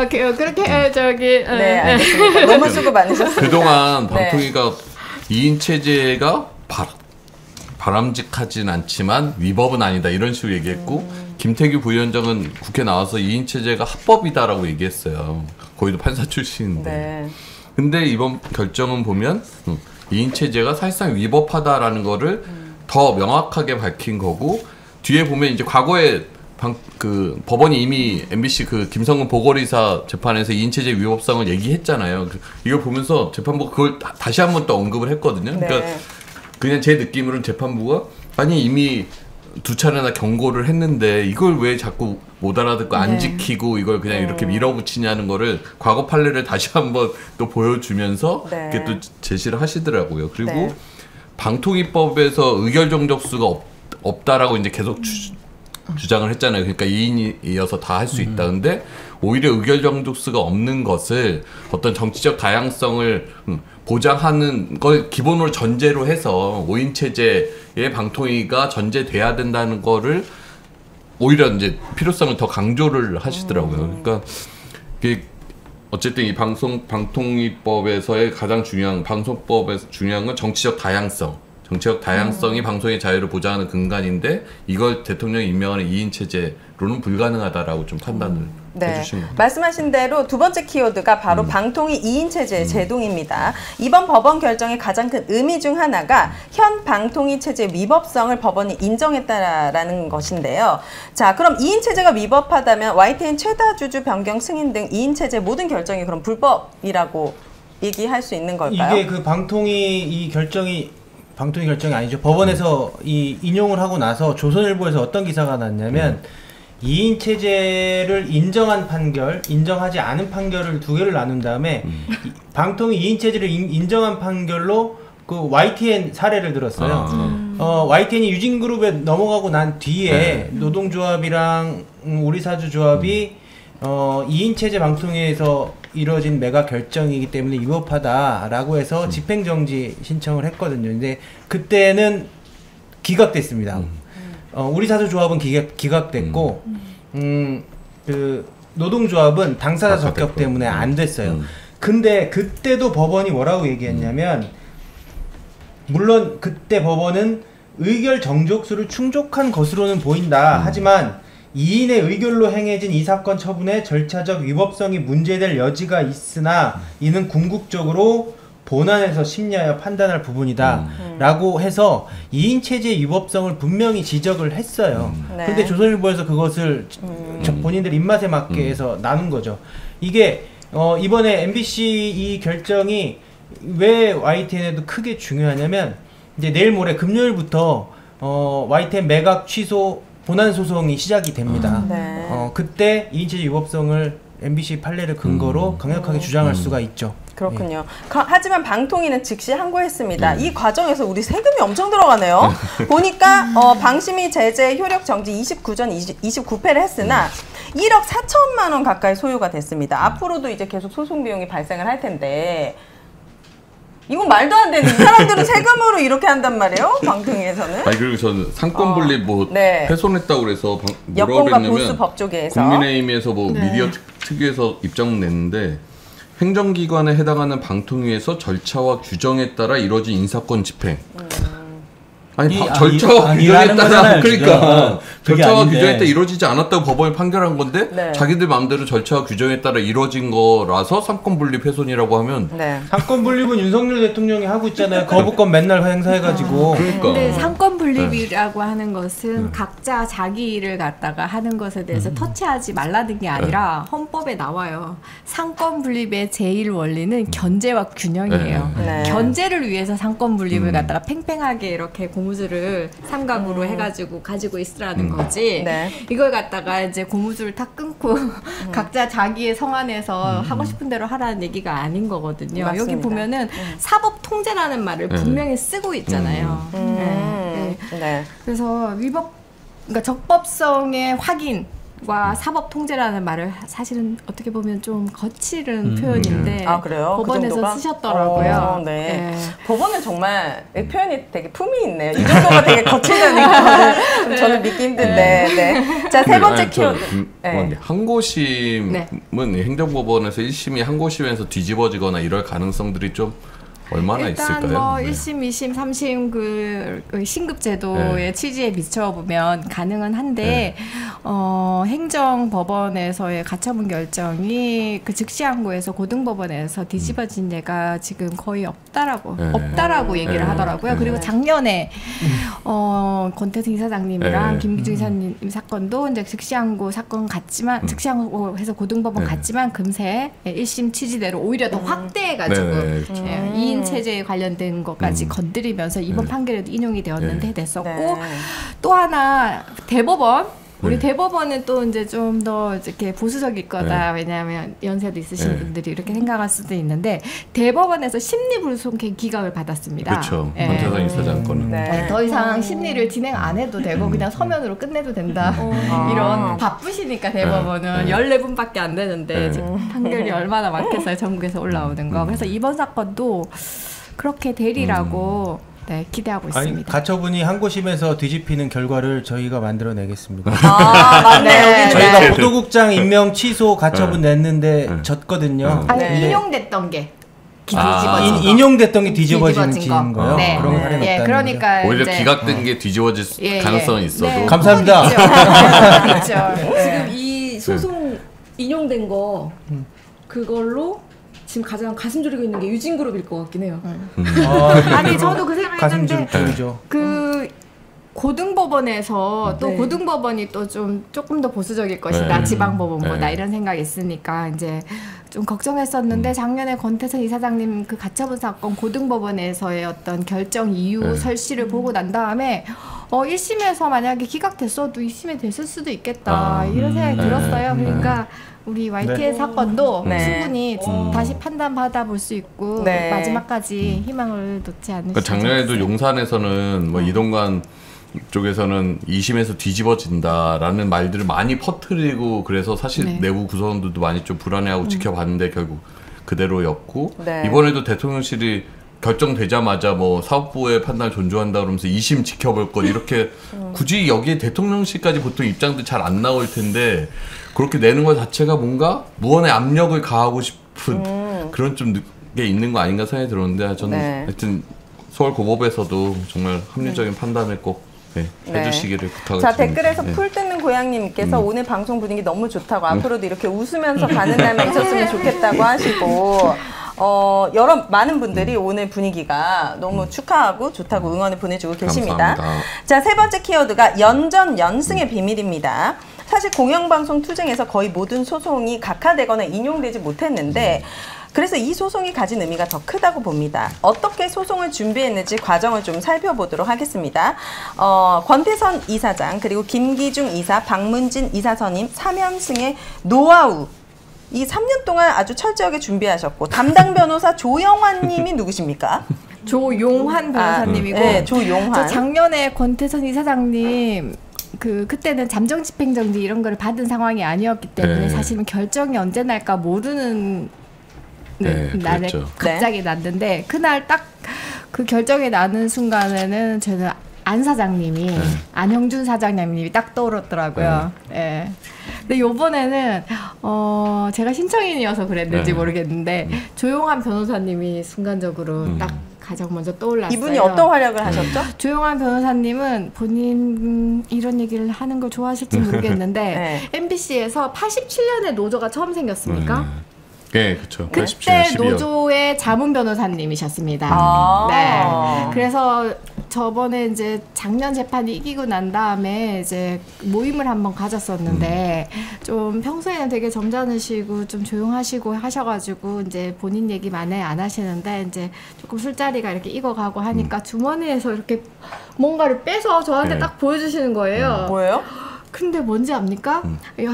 그렇게 저기 네, 알겠습니다. 너무 수고 많으셨습니다. 그동안 방통위가 2인 체제가 바람직하진 않지만 위법은 아니다 이런 식으로 얘기했고 김태규 부위원장은 국회 나와서 2인 체제가 합법이다라고 얘기했어요. 거기도 판사 출신인데. 근데 이번 결정은 보면 2인 체제가 사실상 위법하다라는 거를 더 명확하게 밝힌 거고 뒤에 보면 이제 과거에 그 법원이 이미 MBC 그 김성근 보궐이사 재판에서 2인 체제 위법성을 얘기했잖아요. 이걸 보면서 재판부가 그걸 다시 한번 또 언급을 했거든요. 그러니까 그냥 제 느낌으로는 재판부가 아니 이미 2차례나 경고를 했는데 이걸 왜 자꾸 못 알아듣고 안 지키고 이걸 그냥 이렇게 밀어붙이냐는 거를 과거 판례를 다시 한번 또 보여주면서 이렇게 또 제시를 하시더라고요. 그리고 방통위법에서 의결 정족수가 없다라고 이제 계속 주장을 했잖아요. 그러니까 2인이어서 다 할 수 있다. 근데 오히려 의결 정족수가 없는 것을 어떤 정치적 다양성을 보장하는 걸 기본으로 전제로 해서 5인 체제의 방통위가 전제돼야 된다는 거를 오히려 이제 필요성을 더 강조를 하시더라고요. 그러니까 이게 어쨌든 이 방통위법에서의 가장 중요한 방송법에서 중요한 건 정치적 다양성. 정치적 다양성이 방송의 자유를 보장하는 근간인데 이걸 대통령이 임명하는 2인 체제로는 불가능하다라고 좀 판단을 해주신 겁니다. 말씀하신 대로 두 번째 키워드가 바로 방통위 2인 체제의 제동입니다. 이번 법원 결정의 가장 큰 의미 중 하나가 현 방통위 체제 위법성을 법원이 인정했다라는 것인데요. 자, 그럼 2인 체제가 위법하다면 YTN 최다 주주 변경 승인 등 2인 체제 모든 결정이 그럼 불법이라고 얘기할 수 있는 걸까요? 이게 그 방통위 결정이 아니죠. 법원에서 이 인용을 하고 나서 조선일보에서 어떤 기사가 났냐면 2인 체제를 인정한 판결, 인정하지 않은 판결을 두 개를 나눈 다음에 방통위 2인 체제를 인정한 판결로 그 YTN 사례를 들었어요. YTN이 유진그룹에 넘어가고 난 뒤에 노동조합이랑 우리사주조합이 2인 체제 방통위에서 이루어진 매각 결정이기 때문에 위법하다라고 해서 집행정지 신청을 했거든요. 근데 그때는 기각됐습니다. 우리사주조합은 기각됐고 그 노동조합은 당사자 적격 때문에 안 됐어요. 근데 그때도 법원이 뭐라고 얘기했냐면 물론 그때 법원은 의결 정족수를 충족한 것으로는 보인다. 하지만 2인의 의결로 행해진 이 사건 처분의 절차적 위법성이 문제될 여지가 있으나 이는 궁극적으로 본안에서 심리하여 판단할 부분이다 라고 해서 2인 체제의 위법성을 분명히 지적을 했어요. 근데 조선일보에서 그것을 본인들 입맛에 맞게 해서 나눈 거죠. 이게 이번에 MBC 이 결정이 왜 YTN에도 크게 중요하냐면 이제 내일 모레 금요일부터 YTN 매각 취소 본안 소송이 시작이 됩니다. 그때 2인 체제 위법성을 MBC 판례를 근거로 강력하게 주장할 수가 있죠. 그렇군요. 하지만 방통위는 즉시 항고했습니다. 이 과정에서 우리 세금이 엄청 들어가네요. 보니까 방심위 제재 효력 정지 29전 29패를 했으나 1억 4천만 원 가까이 소요가 됐습니다. 앞으로도 이제 계속 소송 비용이 발생을 할 텐데 이건 말도 안 되는, 이 사람들은 세금으로 이렇게 한단 말이에요? 방통위에서는. 아니 그리고 저는 상권 분립 훼손했다고 그래서 여권과 보수 법조계에서 국민의힘에서 미디어 특위에서 입장문 냈는데 행정기관에 해당하는 방통위에서 절차와 규정에 따라 이루어진 인사권 집행. 아니 절차와 규정에 따라 그러니까 절차와 규정에 따라 이루어지지 않았다고 법원이 판결한 건데 네. 자기들 마음대로 절차와 규정에 따라 이루어진 거라서 삼권 분립 훼손이라고 하면 네. 삼권 분립은 윤석열 대통령이 하고 있잖아요. 거부권 맨날 행사해가지고. 그러니까. 근데 삼권 분립이라고 하는 것은 각자 자기 일을 갖다가 하는 것에 대해서 터치하지 말라는 게 아니라 헌법에 나와요. 삼권 분립의 제일 원리는 견제와 균형이에요. 네. 견제를 위해서 삼권 분립을 갖다가 팽팽하게 이렇게 고무줄을 삼각으로 해가지고 가지고 있으라는 거지. 네. 이걸 갖다가 이제 고무줄을 다 끊고 각자 자기의 성 안에서 하고 싶은 대로 하라는 얘기가 아닌 거거든요. 맞습니다. 여기 보면은 사법 통제라는 말을 분명히 쓰고 있잖아요. 네. 그래서 그러니까 적법성의 확인. 과 사법 통제라는 말을 사실은 어떻게 보면 좀 거칠은 표현인데 아, 그래요? 법원에서 그 쓰셨더라고요. 네. 네. 법원은 정말 이 표현이 되게 품이 있네요. 이 정도가 되게 거칠다니까 네. 저는 믿기 힘든데. 네. 자, 세 번째 키워드. 항고심은 네. 행정법원에서 1심이 항고심에서 뒤집어지거나 이럴 가능성들이 좀 얼마나 일단 있을까요? 뭐 1심, 2심, 3심 그 신급 제도의 취지에 비춰보면 가능은 한데 행정법원에서의 가처분 결정이 그 즉시 항고에서 고등법원에서 뒤집어진 예가 지금 거의 없다라고 얘기를 하더라고요. 그리고 작년에 권태승 이사장님이랑 김기중 이사님 사건도 이제 즉시 항고 사건 같지만 즉시 항고해서 고등법원 갔지만 금세 1심 취지대로 오히려 더 확대해가지고 2인 체제에 관련된 것까지 건드리면서 이번 판결에도 인용이 되었는데 됐었고 또 하나 대법원 우리 대법원은 또 이제 좀 더 이렇게 보수적일 거다. 왜냐하면 연세도 있으신 분들이 이렇게 생각할 수도 있는데 대법원에서 심리불송 기각을 받았습니다. 그렇죠. 권태상 이사장 거는. 더 이상 심리를 진행 안 해도 되고 그냥 서면으로 끝내도 된다. 이런 바쁘시니까 대법원은 14분밖에 안 되는데 지금 판결이 얼마나 많겠어요. 전국에서 올라오는 거. 그래서 이번 사건도 그렇게 되리라고 네, 기대하고 있습니다. 아니, 가처분이 항고심에서 뒤집히는 결과를 저희가 만들어내겠습니다. 맞네. 저희가 보도국장 임명 취소 가처분 냈는데 졌거든요. 아니, 인용됐던 게 인용됐던 게 뒤집어진 거요? 네. 그런 사례는 없다는 그러니까 오히려 기각된 게 뒤집어질 가능성은 있어도 네. 감사합니다. 지금 이 소송 인용된 거 그걸로 지금 가장 가슴 졸이고 있는 게 유진그룹일 것 같긴 해요. 아니 저도 그 생각했는데 그 고등법원에서 또 고등법원이 또 조금 더 보수적일 것이다 지방법원보다 이런 생각이 있으니까 이제 좀 걱정했었는데 작년에 권태선 이사장님 그 가처분 사건 고등법원에서의 어떤 결정 이유 설시를 보고 난 다음에 1심에서 만약에 기각됐어도 2심에 됐을 수도 있겠다 이런 생각이 들었어요. 그러니까 우리 YTN 사건도 충분히 다시 판단받아 볼 수 있고 마지막까지 희망을 놓지 않으시죠. 그러니까 작년에도 용산에서는 뭐 이동관 쪽에서는 2심에서 뒤집어진다라는 말들을 많이 퍼뜨리고 그래서 사실 내부 구성원들도 많이 좀 불안해하고 지켜봤는데 결국 그대로였고 이번에도 대통령실이 결정되자마자 뭐 사법부의 판단을 존중한다 그러면서 2심 지켜볼 것 이렇게 굳이 여기에 대통령실까지 보통 입장도 잘 안 나올 텐데 그렇게 내는 것 자체가 뭔가 무언의 압력을 가하고 싶은 그런 좀 게 있는 거 아닌가 생각이 들었는데 저는 하여튼 서울고법에서도 정말 합리적인 판단을 꼭 해주시기를 부탁드립니다. 자, 댓글에서 풀 뜯는 고양님께서 오늘 방송 분위기 너무 좋다고 앞으로도 이렇게 웃으면서 가는 날만 있었으면 좋겠다고 하시고 많은 분들이 오늘 분위기가 너무 축하하고 좋다고 응원을 보내주고 계십니다. 감사합니다. 자, 세 번째 키워드가 연전연승의 비밀입니다. 사실 공영방송 투쟁에서 거의 모든 소송이 각하되거나 인용되지 못했는데 그래서 이 소송이 가진 의미가 더 크다고 봅니다. 어떻게 소송을 준비했는지 과정을 좀 살펴보도록 하겠습니다. 권태선 이사장, 그리고 김기중 이사, 박문진 이사 선임 3연승의 노하우. 이 3년 동안 아주 철저하게 준비하셨고 담당 변호사 조영환 님이 누구십니까? 조용환 변호사님이고 네, 조용환. 저 작년에 권태선 이사장님 그때는 잠정 집행정지 이런 거를 받은 상황이 아니었기 때문에 사실은 결정이 언제 날까 모르는 날에 갑자기 났는데 그날 딱 그 결정이 나는 순간에는 저는 안 사장님이 안형준 사장님이 딱 떠오르더라고요. 근데 요번에는 제가 신청인이어서 그랬는지 모르겠는데 조용한 변호사님이 순간적으로 딱 가장 먼저 떠올랐어요. 이분이 어떤 활약을 하셨죠? 조용한 변호사님은 본인 이런 얘기를 하는 걸 좋아하실지 모르겠는데 네. MBC에서 87년에 노조가 처음 생겼습니까? 네, 그렇죠. 그때 노조의 자문 변호사님이셨습니다. 네. 그래서 저번에 이제 작년 재판이 이기고 난 다음에 이제 모임을 한번 가졌었는데 좀 평소에는 되게 점잖으시고 좀 조용하시고 하셔가지고 이제 본인 얘기 많이 안 하시는데 이제 조금 술자리가 이렇게 익어가고 하니까 주머니에서 이렇게 뭔가를 빼서 저한테 딱 보여주시는 거예요. 뭐예요? 근데 뭔지 압니까?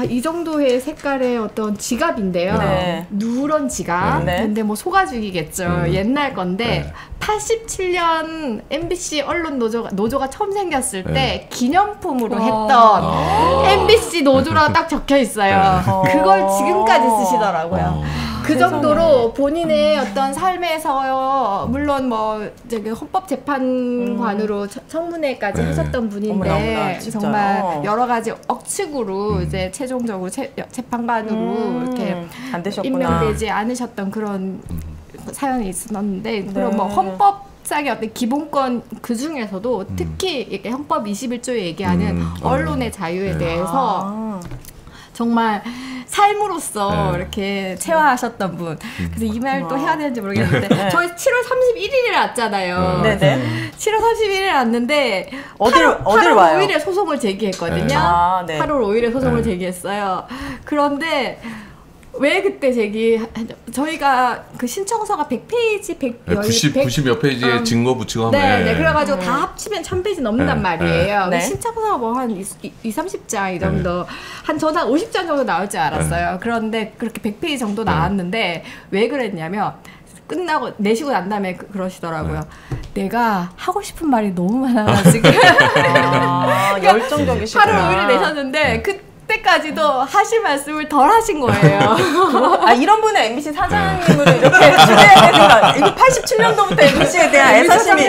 이 정도의 색깔의 어떤 지갑인데요. 네. 누런 지갑. 네. 근데 뭐 소가죽이겠죠. 옛날 건데 87년 MBC 언론 노조가 처음 생겼을 때 기념품으로 했던 MBC 노조라고 딱 적혀 있어요. 그걸 지금까지 쓰시더라고요. 그 정도로 본인의 어떤 삶에서 물론 뭐 저기 헌법재판관으로 청문회까지 하셨던 분인데 정말 여러 가지 억측으로 이제 최종적으로 재판관으로 이렇게 안 되셨구나. 임명되지 않으셨던 그런 사연이 있었는데 그럼 뭐 헌법상의 어떤 기본권 그 중에서도 특히 이렇게 헌법 21조에 얘기하는 언론의 자유에 대해서 정말 삶으로서 이렇게 체화하셨던 분. 그래서 이 말 또 해야 되는지 모르겠는데 저희 7월 31일에 왔잖아요. 네네. 7월 31일에 왔는데 어디로 8월 와요? 5일에 소송을 제기했거든요. 네. 8월 5일에 소송을 제기했어요. 그런데 왜 그때 저희가 그 신청서가 100페이지, 90여 페이지에 증거 붙이고 하면 네, 그래가지고 다 합치면 1000페이지 넘는단 말이에요. 네. 신청서가 뭐 한 30장 이 정도, 저는 한 50장 정도 나올 줄 알았어요. 그런데 그렇게 100페이지 정도 나왔는데 왜 그랬냐면 끝나고 내시고 난 다음에 그러시더라고요. 내가 하고 싶은 말이 너무 많아가지고 열정적이시구나. 8월 5일에 내셨는데 그때까지도 하실 말씀을 덜 하신 거예요. 이런 분의 MBC 사장님으로 이렇게 추대해야 되는 이거 87년도부터 MBC에 대한 애사심이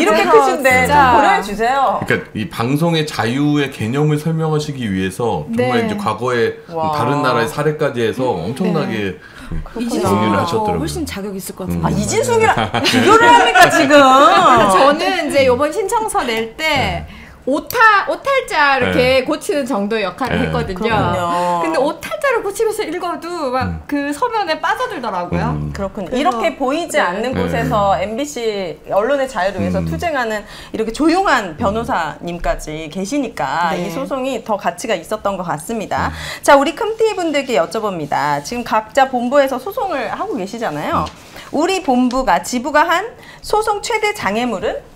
이렇게 크신데 좀 고려해 주세요. 그러니까 이 방송의 자유의 개념을 설명하시기 위해서 정말 이제 과거에 다른 나라의 사례까지 해서 엄청나게 정리를 하셨더라고요. 훨씬 자격 있을 것 같은데. 이진숙이랑 비교를 합니까 지금? 저는 이제 이번 신청서 낼 때 오탈자 이렇게 고치는 정도의 역할을 했거든요. 그렇군요. 근데 오탈자를 고치면서 읽어도 막 그 서면에 빠져들더라고요. 그렇군요. 이렇게 보이지 않는 곳에서 MBC 언론의 자유를 위해서 투쟁하는 이렇게 조용한 변호사님까지 계시니까 이 소송이 더 가치가 있었던 것 같습니다. 자, 우리 큼티 분들께 여쭤봅니다. 지금 각자 본부에서 소송을 하고 계시잖아요. 우리 본부가 지부가 한 소송 최대 장애물은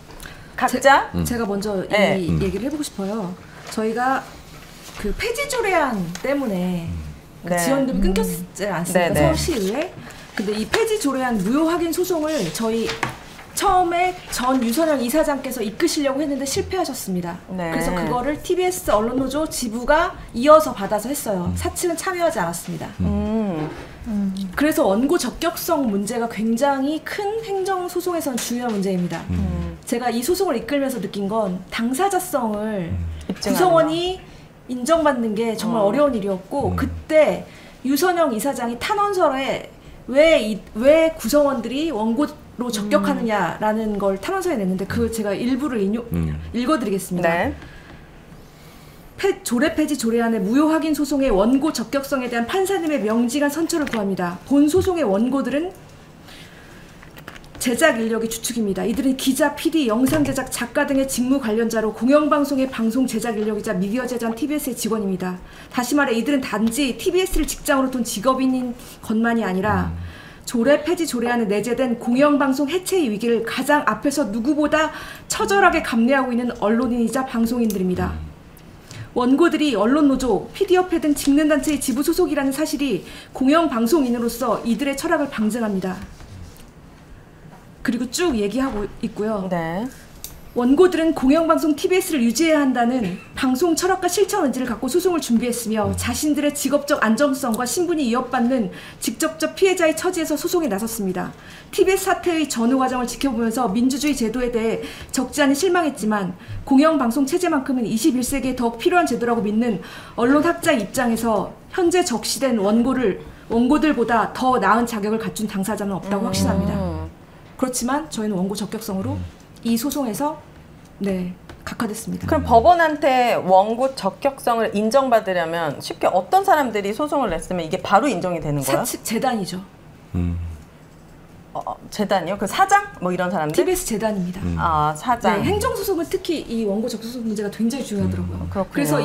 각자 제가 먼저 이 얘기를 해보고 싶어요. 저희가 그 폐지 조례안 때문에 지원금이 끊겼지 않습니까? 서울시의회. 근데 이 폐지 조례안 무효 확인 소송을 저희 처음에 전 유선영 이사장께서 이끄시려고 했는데 실패하셨습니다. 그래서 그거를 TBS 언론노조 지부가 이어서 받아서 했어요. 사측은 참여하지 않았습니다. 그래서 원고 적격성 문제가 굉장히 큰 행정소송에서는 중요한 문제입니다. 제가 이 소송을 이끌면서 느낀 건 당사자성을 구성원이 인정받는 게 정말 어려운 일이었고 그때 유선영 이사장이 탄원서에 왜 구성원들이 원고로 적격하느냐라는 걸 탄원서에 냈는데 그 제가 일부를 읽어드리겠습니다. 조례 폐지 조례안의 무효 확인 소송의 원고 적격성에 대한 판사님의 명징한 선처를 구합니다. 본 소송의 원고들은 제작 인력이 주축입니다. 이들은 기자, PD, 영상 제작, 작가 등의 직무 관련자로 공영방송의 방송 제작 인력이자 미디어 제작 TBS의 직원입니다. 다시 말해 이들은 단지 TBS를 직장으로 둔 직업인인 것만이 아니라 조례 폐지 조례안에 내재된 공영방송 해체의 위기를 가장 앞에서 누구보다 처절하게 감내하고 있는 언론인이자 방송인들입니다. 원고들이 언론노조, PD협회 등 직능단체의 지부 소속이라는 사실이 공영방송인으로서 이들의 철학을 방증합니다. 그리고 쭉 얘기하고 있고요. 원고들은 공영방송 TBS를 유지해야 한다는 방송 철학과 실천 의지를 갖고 소송을 준비했으며 자신들의 직업적 안정성과 신분이 위협받는 직접적 피해자의 처지에서 소송에 나섰습니다. TBS 사태의 전후 과정을 지켜보면서 민주주의 제도에 대해 적지 않은 실망했지만 공영방송 체제만큼은 21세기에 더욱 필요한 제도라고 믿는 언론학자의 입장에서 현재 적시된 원고들보다 더 나은 자격을 갖춘 당사자는 없다고 확신합니다. 그렇지만 저희는 원고 적격성으로 이 소송에서 각하됐습니다. 그럼 법원한테 원고 적격성을 인정받으려면 쉽게 어떤 사람들이 소송을 냈으면 이게 바로 인정이 되는 거예요? 사측 재단이죠. 재단이요? 그 사장? 뭐 이런 사람들? TBS 재단입니다. 아, 사장. 네, 행정소송은 특히 이 원고 적격성 문제가 굉장히 중요하더라고요. 그렇군요. 그래서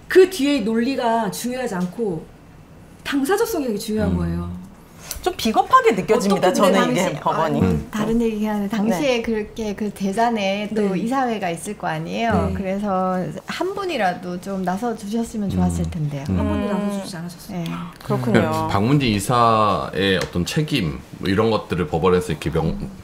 그 뒤에 논리가 중요하지 않고 당사자성이 되게 중요한 거예요. 좀 비겁하게 느껴집니다. 저는 이게 법원이. 다른 얘기 하는데 당시에 그렇게 그 대단에 또 이사회가 있을 거 아니에요. 그래서 한 분이라도 좀 나서 주셨으면 좋았을 텐데요. 한 분도 나서 주지 않으셨어요. 그렇군요. 박문진 이사의 어떤 책임 뭐 이런 것들을 법원에서 이렇게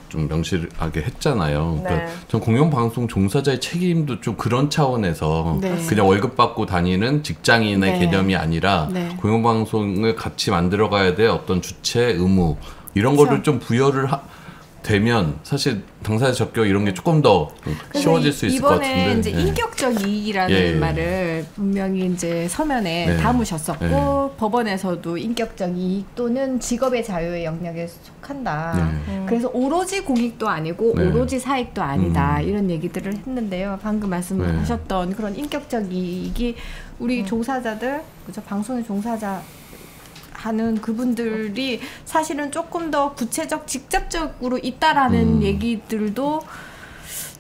좀 명시하게 했잖아요. 그러니까 전 공영방송 종사자의 책임도 좀 그런 차원에서 그냥 월급 받고 다니는 직장인의 개념이 아니라 공영방송을 같이 만들어가야 될 어떤 주체, 의무 이런 거를 좀 부여를 되면 사실 당사자 적격 이런 게 조금 더 쉬워질 수 있을 것 같은데. 이번에 이제 인격적 이익이라는 말을 분명히 이제 서면에 담으셨었고 법원에서도 인격적 이익 또는 직업의 자유의 영역에 속한다. 그래서 오로지 공익도 아니고 오로지 사익도 아니다. 이런 얘기들을 했는데요. 방금 말씀하셨던 그런 인격적 이익이 우리 종사자들, 그죠? 방송의 종사자 하는 그분들이 사실은 조금 더 구체적, 직접적으로 있다라는 얘기들도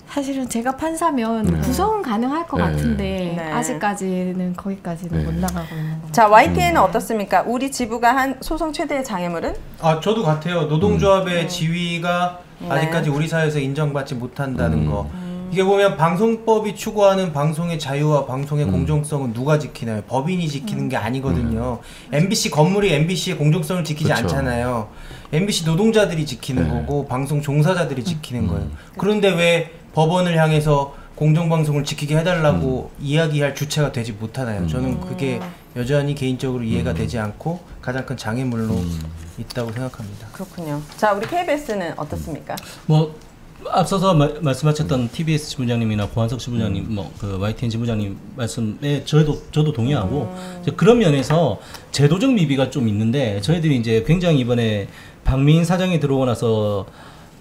사실은 제가 판사면 구성은 가능할 것 같은데 아직까지는 거기까지는 못 나가고 있는 것 같아요. 자, YTN은 어떻습니까? 우리 지부가 한 소송 최대의 장애물은? 저도 같아요. 노동조합의 지위가 아직까지 우리 사회에서 인정받지 못한다는 거. 이게 보면 방송법이 추구하는 방송의 자유와 방송의 공정성은 누가 지키나요? 법인이 지키는 게 아니거든요. MBC 건물이 MBC의 공정성을 지키지 않잖아요. MBC 노동자들이 지키는 거고 방송 종사자들이 지키는 거예요. 그런데 왜 법원을 향해서 공정방송을 지키게 해달라고 이야기할 주체가 되지 못하나요? 저는 그게 여전히 개인적으로 이해가 되지 않고 가장 큰 장애물로 있다고 생각합니다. 그렇군요. 자, 우리 KBS는 어떻습니까? 앞서서 말씀하셨던 TBS 지부장님이나 고한석 지부장님, 그 YTN 지부장님 말씀에 저도 동의하고 그런 면에서 제도적 미비가 좀 있는데 저희들이 이제 굉장히 이번에 박민 사장이 들어오고 나서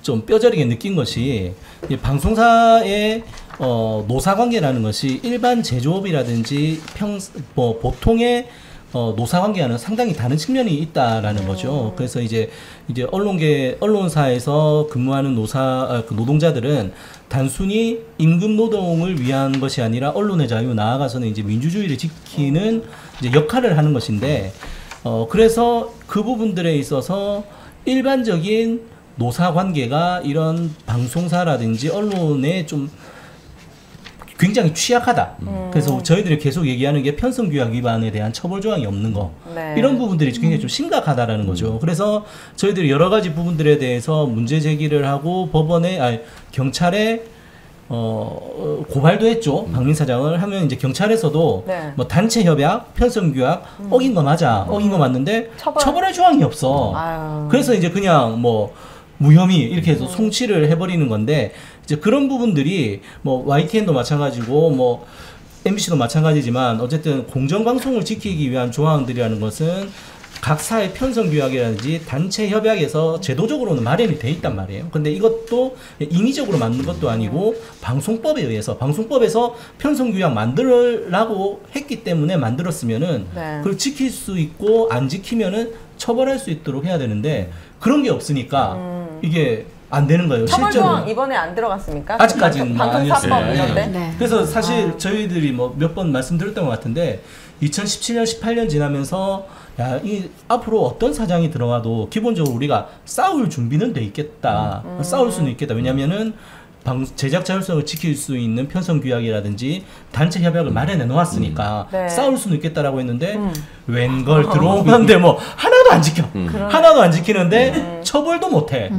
좀 뼈저리게 느낀 것이 방송사의 노사관계라는 것이 일반 제조업이라든지 보통의 노사관계와는 상당히 다른 측면이 있다라는 거죠. 그래서 이제 언론사에서 근무하는 노동자들은 단순히 임금 노동을 위한 것이 아니라 언론의 자유, 나아가서는 이제 민주주의를 지키는 이제 역할을 하는 것인데, 그래서 그 부분들에 있어서 일반적인 노사관계가 이런 방송사라든지 언론에 좀 굉장히 취약하다. 그래서 저희들이 계속 얘기하는 게 편성규약 위반에 대한 처벌 조항이 없는 거. 이런 부분들이 굉장히 좀 심각하다라는 거죠. 그래서 저희들이 여러 가지 부분들에 대해서 문제 제기를 하고 경찰에 고발도 했죠. 박민 사장을 하면 이제 경찰에서도 뭐 단체 협약, 편성규약 어긴 거 맞아. 어긴 거 맞는데 처벌할 조항이 없어. 그래서 이제 그냥 무혐의 이렇게 해서 송치를 해버리는 건데, 이제 그런 부분들이 YTN도 마찬가지고 MBC도 마찬가지지만 어쨌든 공정방송을 지키기 위한 조항들이라는 것은 각 사의 편성규약이라든지 단체 협약에서 제도적으로는 마련이 돼 있단 말이에요. 근데 이것도 인위적으로 만든 것도 아니고 방송법에 의해서, 방송법에서 편성규약 만들라고 했기 때문에 만들었으면은 그걸 지킬 수 있고 안 지키면은 처벌할 수 있도록 해야 되는데 그런 게 없으니까 이게 안 되는 거예요. 처벌조항 이번에 안 들어갔습니까? 아직까지는 방송사법 이런데. 그래서 사실 저희들이 몇 번 말씀드렸던 것 같은데 2017년, 18년 지나면서 앞으로 어떤 사장이 들어가도 기본적으로 우리가 싸울 준비는 돼 있겠다. 싸울 수는 있겠다. 왜냐면은 제작 자율성을 지킬 수 있는 편성 규약이라든지 단체 협약을 마련해 놓았으니까 네. 싸울 수는 있겠다라고 했는데 웬걸 들어오는데 뭐 하나도 안 지켜. 하나도 안 지키는데 처벌도 못해.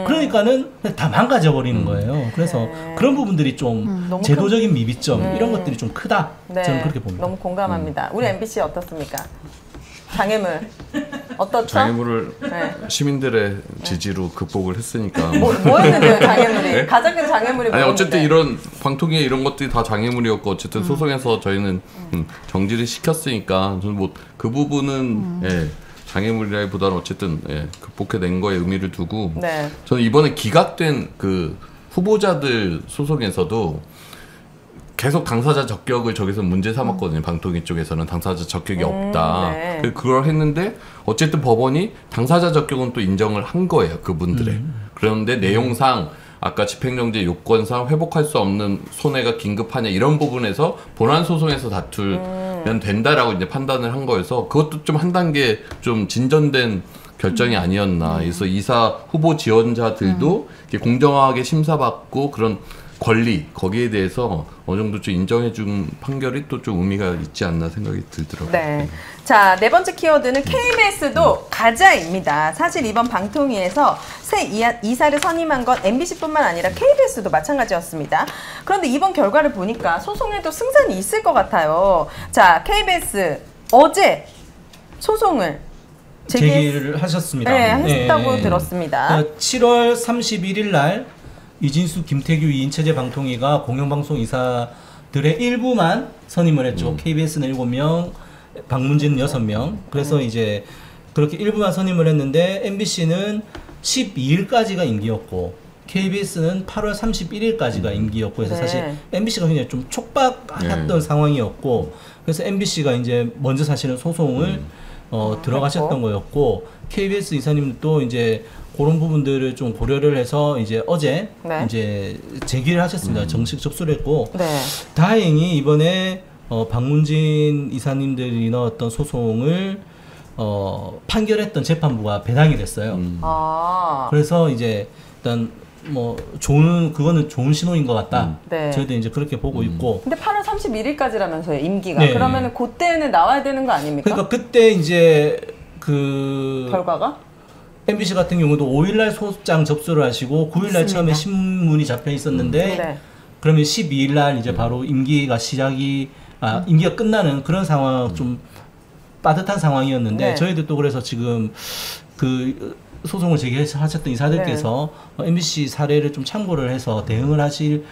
그러니까는 다 망가져 버리는 거예요. 그래서 그런 부분들이 좀 제도적인 미비점 이런 것들이 좀 크다. 네. 저는 그렇게 봅니다. 너무 공감합니다. 우리 MBC 어떻습니까? 장애물 어떻죠? 장애물을 네. 시민들의 지지로 극복을 했으니까 뭐 했는데요, 장애물이? 네? 가장 큰 장애물이 아니 어쨌든 이런 방통위에 이런 것들이 다 장애물이었고 어쨌든 소송에서 저희는 정지를 시켰으니까 저는 뭐 그 부분은 예, 장애물이라기보다는 어쨌든 예, 극복해낸 거에 의미를 두고 네. 저는 이번에 기각된 그 후보자들 소송에서도 계속 당사자 적격을 저기서 문제 삼았거든요. 방통위 쪽에서는 당사자 적격이 없다. 네. 그걸 했는데 어쨌든 법원이 당사자 적격은 또 인정을 한 거예요. 그분들의. 그런데 내용상 아까 집행정지 요건상 회복할 수 없는 손해가 긴급하냐 이런 부분에서 본안 소송에서 다투면 된다라고 이제 판단을 한 거여서 그것도 좀 한 단계 좀 진전된 결정이 아니었나. 그래서 이사 후보 지원자들도 이렇게 공정하게 심사받고 그런 권리 거기에 대해서 어느 정도 좀 인정해준 판결이 또 좀 의미가 있지 않나 생각이 들더라고요. 네. 자, 네 번째 키워드는 KBS도 가자입니다. 사실 이번 방통위에서 새 이사를 선임한 건 MBC뿐만 아니라 KBS도 마찬가지였습니다. 그런데 이번 결과를 보니까 소송에도 승산이 있을 것 같아요. 자, KBS 어제 소송을 제기를 하셨습니다. 네, 했다고 들었습니다. 7월 31일 날 이진수, 김태규, 이인체제 방통위가 공영방송 이사들의 일부만 선임을 했죠. KBS는 7명, 방문진은 6명. 그래서 이제 그렇게 일부만 선임을 했는데 MBC는 12일까지가 임기였고 KBS는 8월 31일까지가 임기였고 해서 사실 MBC가 굉장히 좀 촉박했던 상황이었고 그래서 MBC가 이제 먼저 사실은 소송을 들어가셨던 거였고 KBS 이사님도 이제 그런 부분들을 좀 고려를 해서 이제 어제 이제 제기를 하셨습니다. 정식 접수를 했고 다행히 이번에 박문진 이사님들이 넣었던 소송을 판결했던 재판부가 배당이 됐어요. 그래서 이제 일단 뭐 그거는 좋은 신호인 것 같다. 저희도 이제 그렇게 보고 있고. 근데 8월 31일까지라면서요, 임기가. 그러면은 그때는 나와야 되는 거 아닙니까? 그러니까 그때 이제 결과가? MBC 같은 경우도 5일날 소장 접수를 하시고 9일날 처음에 신문이 잡혀 있었는데 그러면 12일날 이제 바로 임기가 임기가 끝나는 그런 상황 좀 빠듯한 상황이었는데 저희들도 그래서 지금 그 소송을 제기하셨던 이사들께서 MBC 사례를 좀 참고를 해서 대응을 하실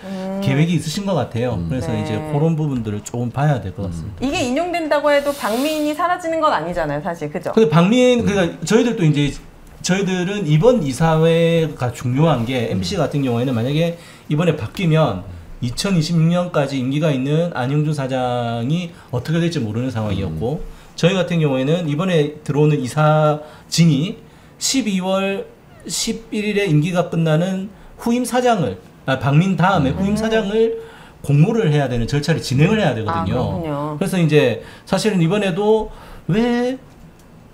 계획이 있으신 것 같아요. 그래서 이제 그런 부분들을 조금 봐야 될 것 같습니다. 이게 인용된다고 해도 방민이 사라지는 건 아니잖아요, 사실. 그죠? 근데 그러니까 저희들도 이제 저희들은 이번 이사회가 중요한 게 MBC 같은 경우에는 만약에 이번에 바뀌면 2026년까지 임기가 있는 안영준 사장이 어떻게 될지 모르는 상황이었고 저희 같은 경우에는 이번에 들어오는 이사진이 12월 11일에 임기가 끝나는 후임 사장을 박민 다음에 후임 사장을 공모를 해야 되는 절차를 진행을 해야 되거든요. 그래서 이제 사실은 이번에도 왜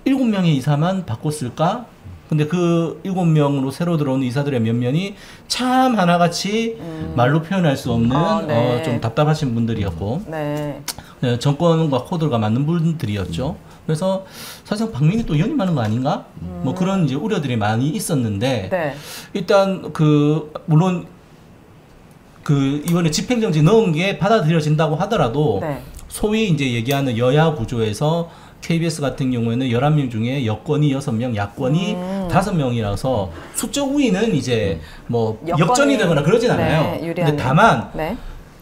7명의 이사만 바꿨을까? 근데 그 7명으로 새로 들어오는 이사들의 면면이 참 하나같이 말로 표현할 수 없는 좀 답답하신 분들이었고 정권과 코드가 맞는 분들이었죠. 그래서 사실상 박민이 또 연임하는 거 아닌가? 뭐 그런 이제 우려들이 많이 있었는데 일단 물론 이번에 집행정지 넣은 게 받아들여진다고 하더라도 소위 이제 얘기하는 여야 구조에서 KBS 같은 경우에는 11명 중에 여권이 6명, 야권이 5명이라서 수적 우위는 이제 뭐 역전이 되거나 그러진 않아요. 근데 다만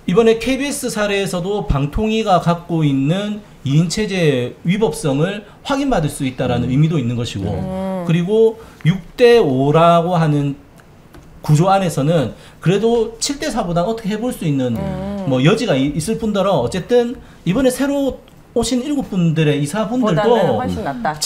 이번에 KBS 사례에서도 방통위가 갖고 있는 2인 체제 위법성을 확인받을 수 있다라는 의미도 있는 것이고 그리고 6대5라고 하는 구조 안에서는 그래도 7대4보다 어떻게 해볼 수 있는 뭐 여지가 있을 뿐더러 어쨌든 이번에 새로 오신 7분들의 이사분들도 훨씬 낫다.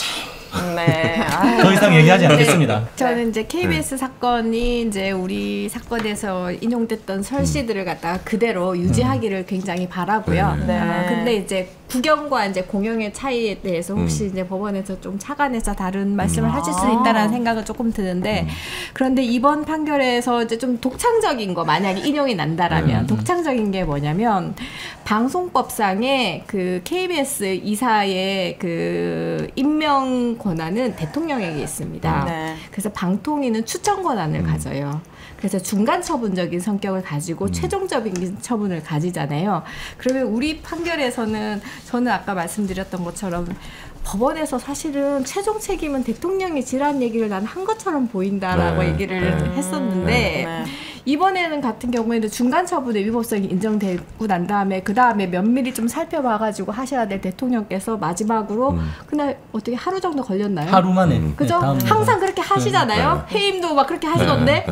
더 이상 얘기하지 않겠습니다. 저는 이제 KBS 사건이 이제 우리 사건에서 인용됐던 설시들을 갖다가 그대로 유지하기를 굉장히 바라고요. 근데 이제 국영과 이제 공영의 차이에 대해서 혹시 이제 법원에서 좀 착안해서 다른 말씀을 하실 수 있다라는 생각은 조금 드는데 그런데 이번 판결에서 이제 좀 독창적인 거 만약에 인용이 난다라면 독창적인 게 뭐냐면 방송법상의 그 KBS 이사의 그 임명 권한은 대통령에게 있습니다. 네. 그래서 방통위는 추천 권한을 가져요. 그래서 중간 처분적인 성격을 가지고 최종적인 처분을 가지잖아요. 그러면 우리 판결에서는 저는 아까 말씀드렸던 것처럼 법원에서 사실은 최종 책임은 대통령이 지라는 얘기를 난 한 것처럼 보인다라고 얘기를 했었는데 이번에는 같은 경우에는 중간 처분의 위법성이 인정되고 난 다음에 그 다음에 면밀히 좀 살펴봐가지고 하셔야 될 대통령께서 마지막으로 그날 어떻게 하루 정도 걸렸나요? 하루 만에. 그죠? 항상 그렇게 하시잖아요. 해임도 막 그렇게 하시던데.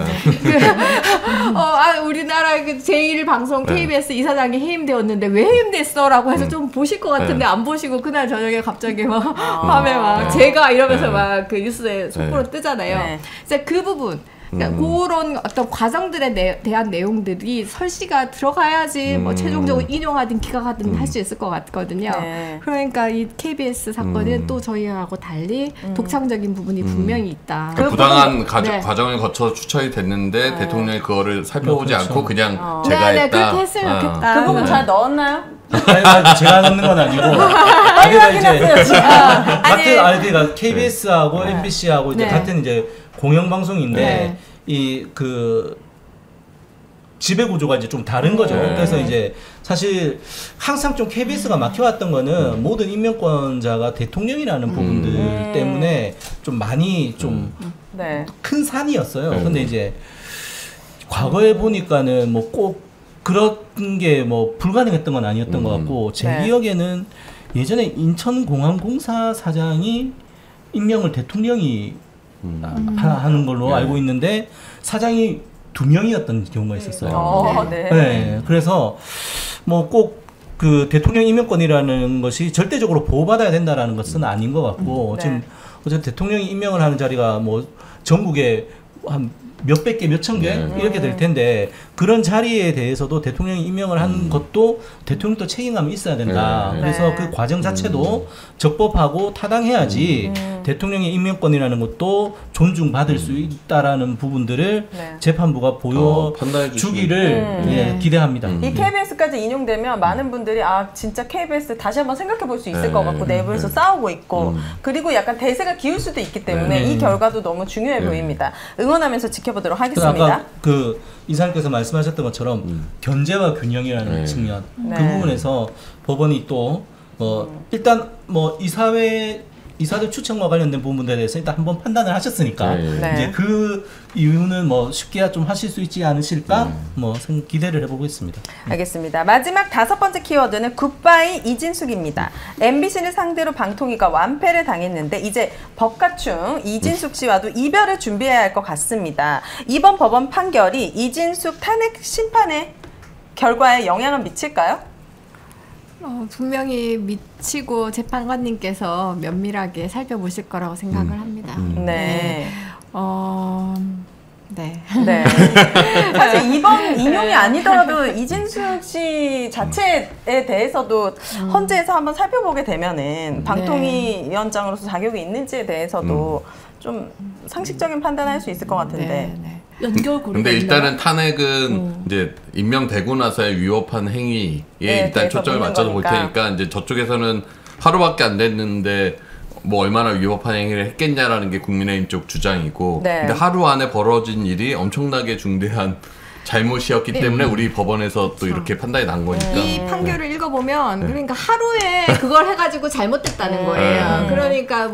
우리나라 그 제1방송 KBS 이사장이 해임되었는데 왜 해임됐어라고 해서 좀 보실 것 같은데 안 보시고 그날 저녁에 갑자기 막 밤에 막 제가 이러면서 막 그 뉴스에 속보로 뜨잖아요. 그래서 그 부분. 그러니까 그런 어떤 과정들에 대한 내용들이 설시가 들어가야지 뭐 최종적으로 인용하든 기각하든 할 수 있을 것 같거든요. 그러니까 이 KBS 사건은 또 저희하고 달리 독창적인 부분이 분명히 있다. 그러니까 부당한 과정을 거쳐 추천이 됐는데 대통령이 그거를 살펴보지 않고 그냥 제가 했다. 그렇게 했으면 좋겠다. 그 부분 잘 넣었나요? 제가 넣는 건 아니고. 그러니까 KBS하고 MBC하고 이제 같은 이제 공영방송인데 이 그 지배 구조가 이제 좀 다른 거죠. 그래서 이제 사실 항상 좀 KBS가 막혀왔던 거는 모든 임명권자가 대통령이라는 부분들 때문에 좀 많이 좀 큰 산이었어요. 근데 이제 과거에 보니까는 뭐 꼭 그런 게 뭐 불가능했던 건 아니었던 것 같고 제 기억에는 예전에 인천공항공사 사장이 임명을 대통령이 하는 걸로 알고 있는데 사장이 2명이었던 경우가 있었어요. 네. 그래서 뭐 꼭 그 대통령 임명권이라는 것이 절대적으로 보호받아야 된다라는 것은 아닌 것 같고 지금 어쨌든 대통령이 임명을 하는 자리가 뭐 전국에 한 몇백 개, 몇천 개 이렇게 될 텐데 그런 자리에 대해서도 대통령이 임명을 한 것도 대통령도 책임감이 있어야 된다. 그래서 그 과정 자체도 적법하고 타당해야지 대통령의 임명권이라는 것도 존중받을 수 있다라는 부분들을 재판부가 보여주기를 기대합니다. 이 KBS까지 인용되면 많은 분들이 진짜 KBS 다시 한번 생각해 볼 수 있을 것 같고 내부에서 싸우고 있고 그리고 약간 대세가 기울 수도 있기 때문에 이 결과도 너무 중요해 보입니다. 응원하면서 지켜보도록 하겠습니다. 아까 그 이사님께서 말씀하셨던 것처럼 견제와 균형이라는 측면 그 부분에서 법원이 또 일단 뭐 이사들 추천과 관련된 부분들에 대해서 일단 한번 판단을 하셨으니까 이제 그 이유는 뭐 쉽게 좀 하실 수 있지 않으실까 뭐 기대를 해보고 있습니다. 알겠습니다. 마지막 5번째 키워드는 굿바이 이진숙입니다. MBC를 상대로 방통위가 완패를 당했는데 이제 법가충 이진숙 씨와도 이별을 준비해야 할 것 같습니다. 이번 법원 판결이 이진숙 탄핵 심판의 결과에 영향을 미칠까요? 분명히 미치고 재판관님께서 면밀하게 살펴보실 거라고 생각을 합니다. 사실 이번 인용이 아니더라도 이진숙 씨 자체에 대해서도 헌재에서 한번 살펴보게 되면은 방통위 위원장으로서 자격이 있는지에 대해서도 좀 상식적인 판단할 수 있을 것 같은데. 근데 일단은 탄핵은 이제 임명되고 나서의 위법한 행위에 일단 초점을 맞춰서 볼 테니까 이제 저쪽에서는 하루밖에 안 됐는데 뭐 얼마나 위법한 행위를 했겠냐라는 게 국민의힘 쪽 주장이고 근데 하루 안에 벌어진 일이 엄청나게 중대한 잘못이었기 때문에 우리 법원에서 또 이렇게 판단이 난 거니까. 이 판결을 읽어보면 그러니까 하루에 그걸 해가지고 잘못됐다는 거예요. 그러니까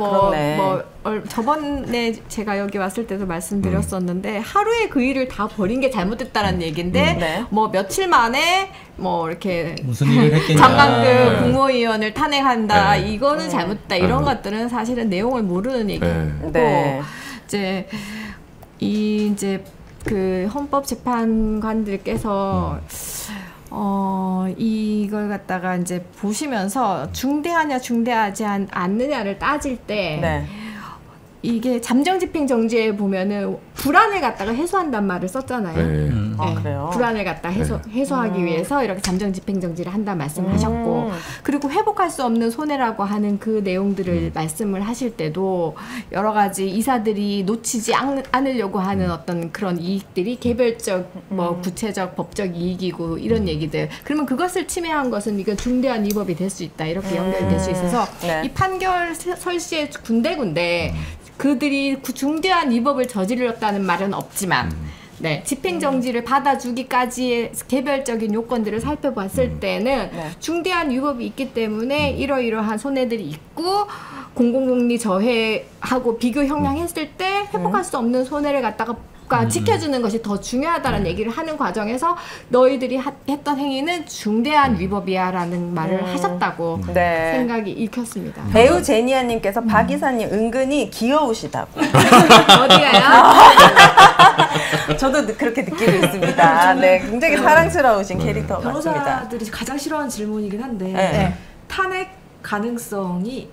저번에 제가 여기 왔을 때도 말씀드렸었는데 하루에 그 일을 다 벌인 게 잘못됐다는 얘기인데 뭐 며칠 만에 뭐 이렇게 무슨 일을 했겠냐 장관급 국무위원을 탄핵한다 이거는 잘못됐다 이런 것들은 사실은 내용을 모르는 얘기고 이제 그 헌법재판관들께서 이걸 갖다가 이제 보시면서 중대하냐 중대하지 않느냐를 따질 때 이게 잠정집행정지에 보면은 불안을 갖다가 해소한단 말을 썼잖아요. 네. 아, 그래요? 불안을 갖다 해소하기 위해서 이렇게 잠정 집행정지를 한다는 말씀을 하셨고, 그리고 회복할 수 없는 손해라고 하는 그 내용들을 말씀을 하실 때도 여러 가지 이사들이 놓치지 않으려고 하는 어떤 그런 이익들이 개별적, 뭐 구체적, 법적 이익이고 이런 얘기들. 그러면 그것을 침해한 것은 이건 중대한 위법이 될 수 있다. 이렇게 연결될 수 있어서 이 판결 설시에 군데군데 그들이 중대한 위법을 저질렀다는 말은 없지만 네, 집행정지를 받아주기까지의 개별적인 요건들을 살펴봤을 때는 중대한 위법이 있기 때문에 이러이러한 손해들이 있고 공공복리 저해하고 비교 형량했을 때 회복할 수 없는 손해를 갖다가 지켜주는 것이 더 중요하다는 얘기를 하는 과정에서 너희들이 했던 행위는 중대한 위법이야라는 말을 하셨다고 생각이 읽혔습니다. 배우 제니아님께서 박 이사님 은근히 귀여우시다고. 어디가요? 저도 그렇게 느끼고 있습니다. 네, 굉장히 사랑스러우신 캐릭터 같습니다. 변호사들이 가장 싫어하는 질문이긴 한데 탄핵 가능성이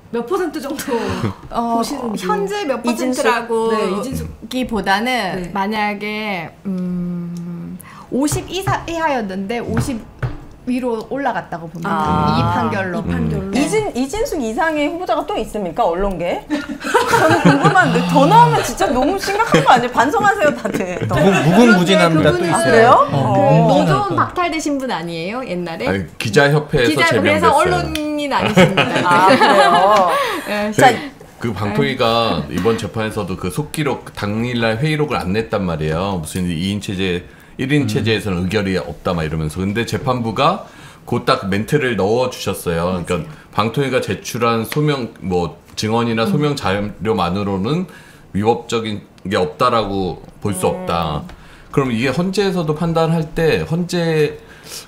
몇 % 정도 보시는지. 현재 몇 퍼센트라고 기보다는 만약에 50 이하였는데 50 위로 올라갔다고 봅니다. 이 판결로. 이진숙 이상의 후보자가 또 있습니까? 언론계? 저는 궁금한데 더 나오면 진짜 너무 심각한 거 아니에요? 반성하세요 다들. 무궁무진합니다. 또 있어요. 그래요? 노조원 박탈되신 분 아니에요? 옛날에? 아니, 기자협회에서 제명됐어요. 그래서 언론인 아니십니다. 그래요? 자, 그 방통위가 이번 재판에서도 그 속기록 당일날 회의록을 안 냈단 말이에요. 무슨 2인 체제 1인 체제에서는 의결이 없다 막 이러면서. 근데 재판부가 그 딱 멘트를 넣어 주셨어요. 그러니까 방통위가 제출한 소명 뭐 증언이나 소명 자료만으로는 위법적인 게 없다라고 볼 수 없다. 그럼 이게 헌재에서도 판단할 때 헌재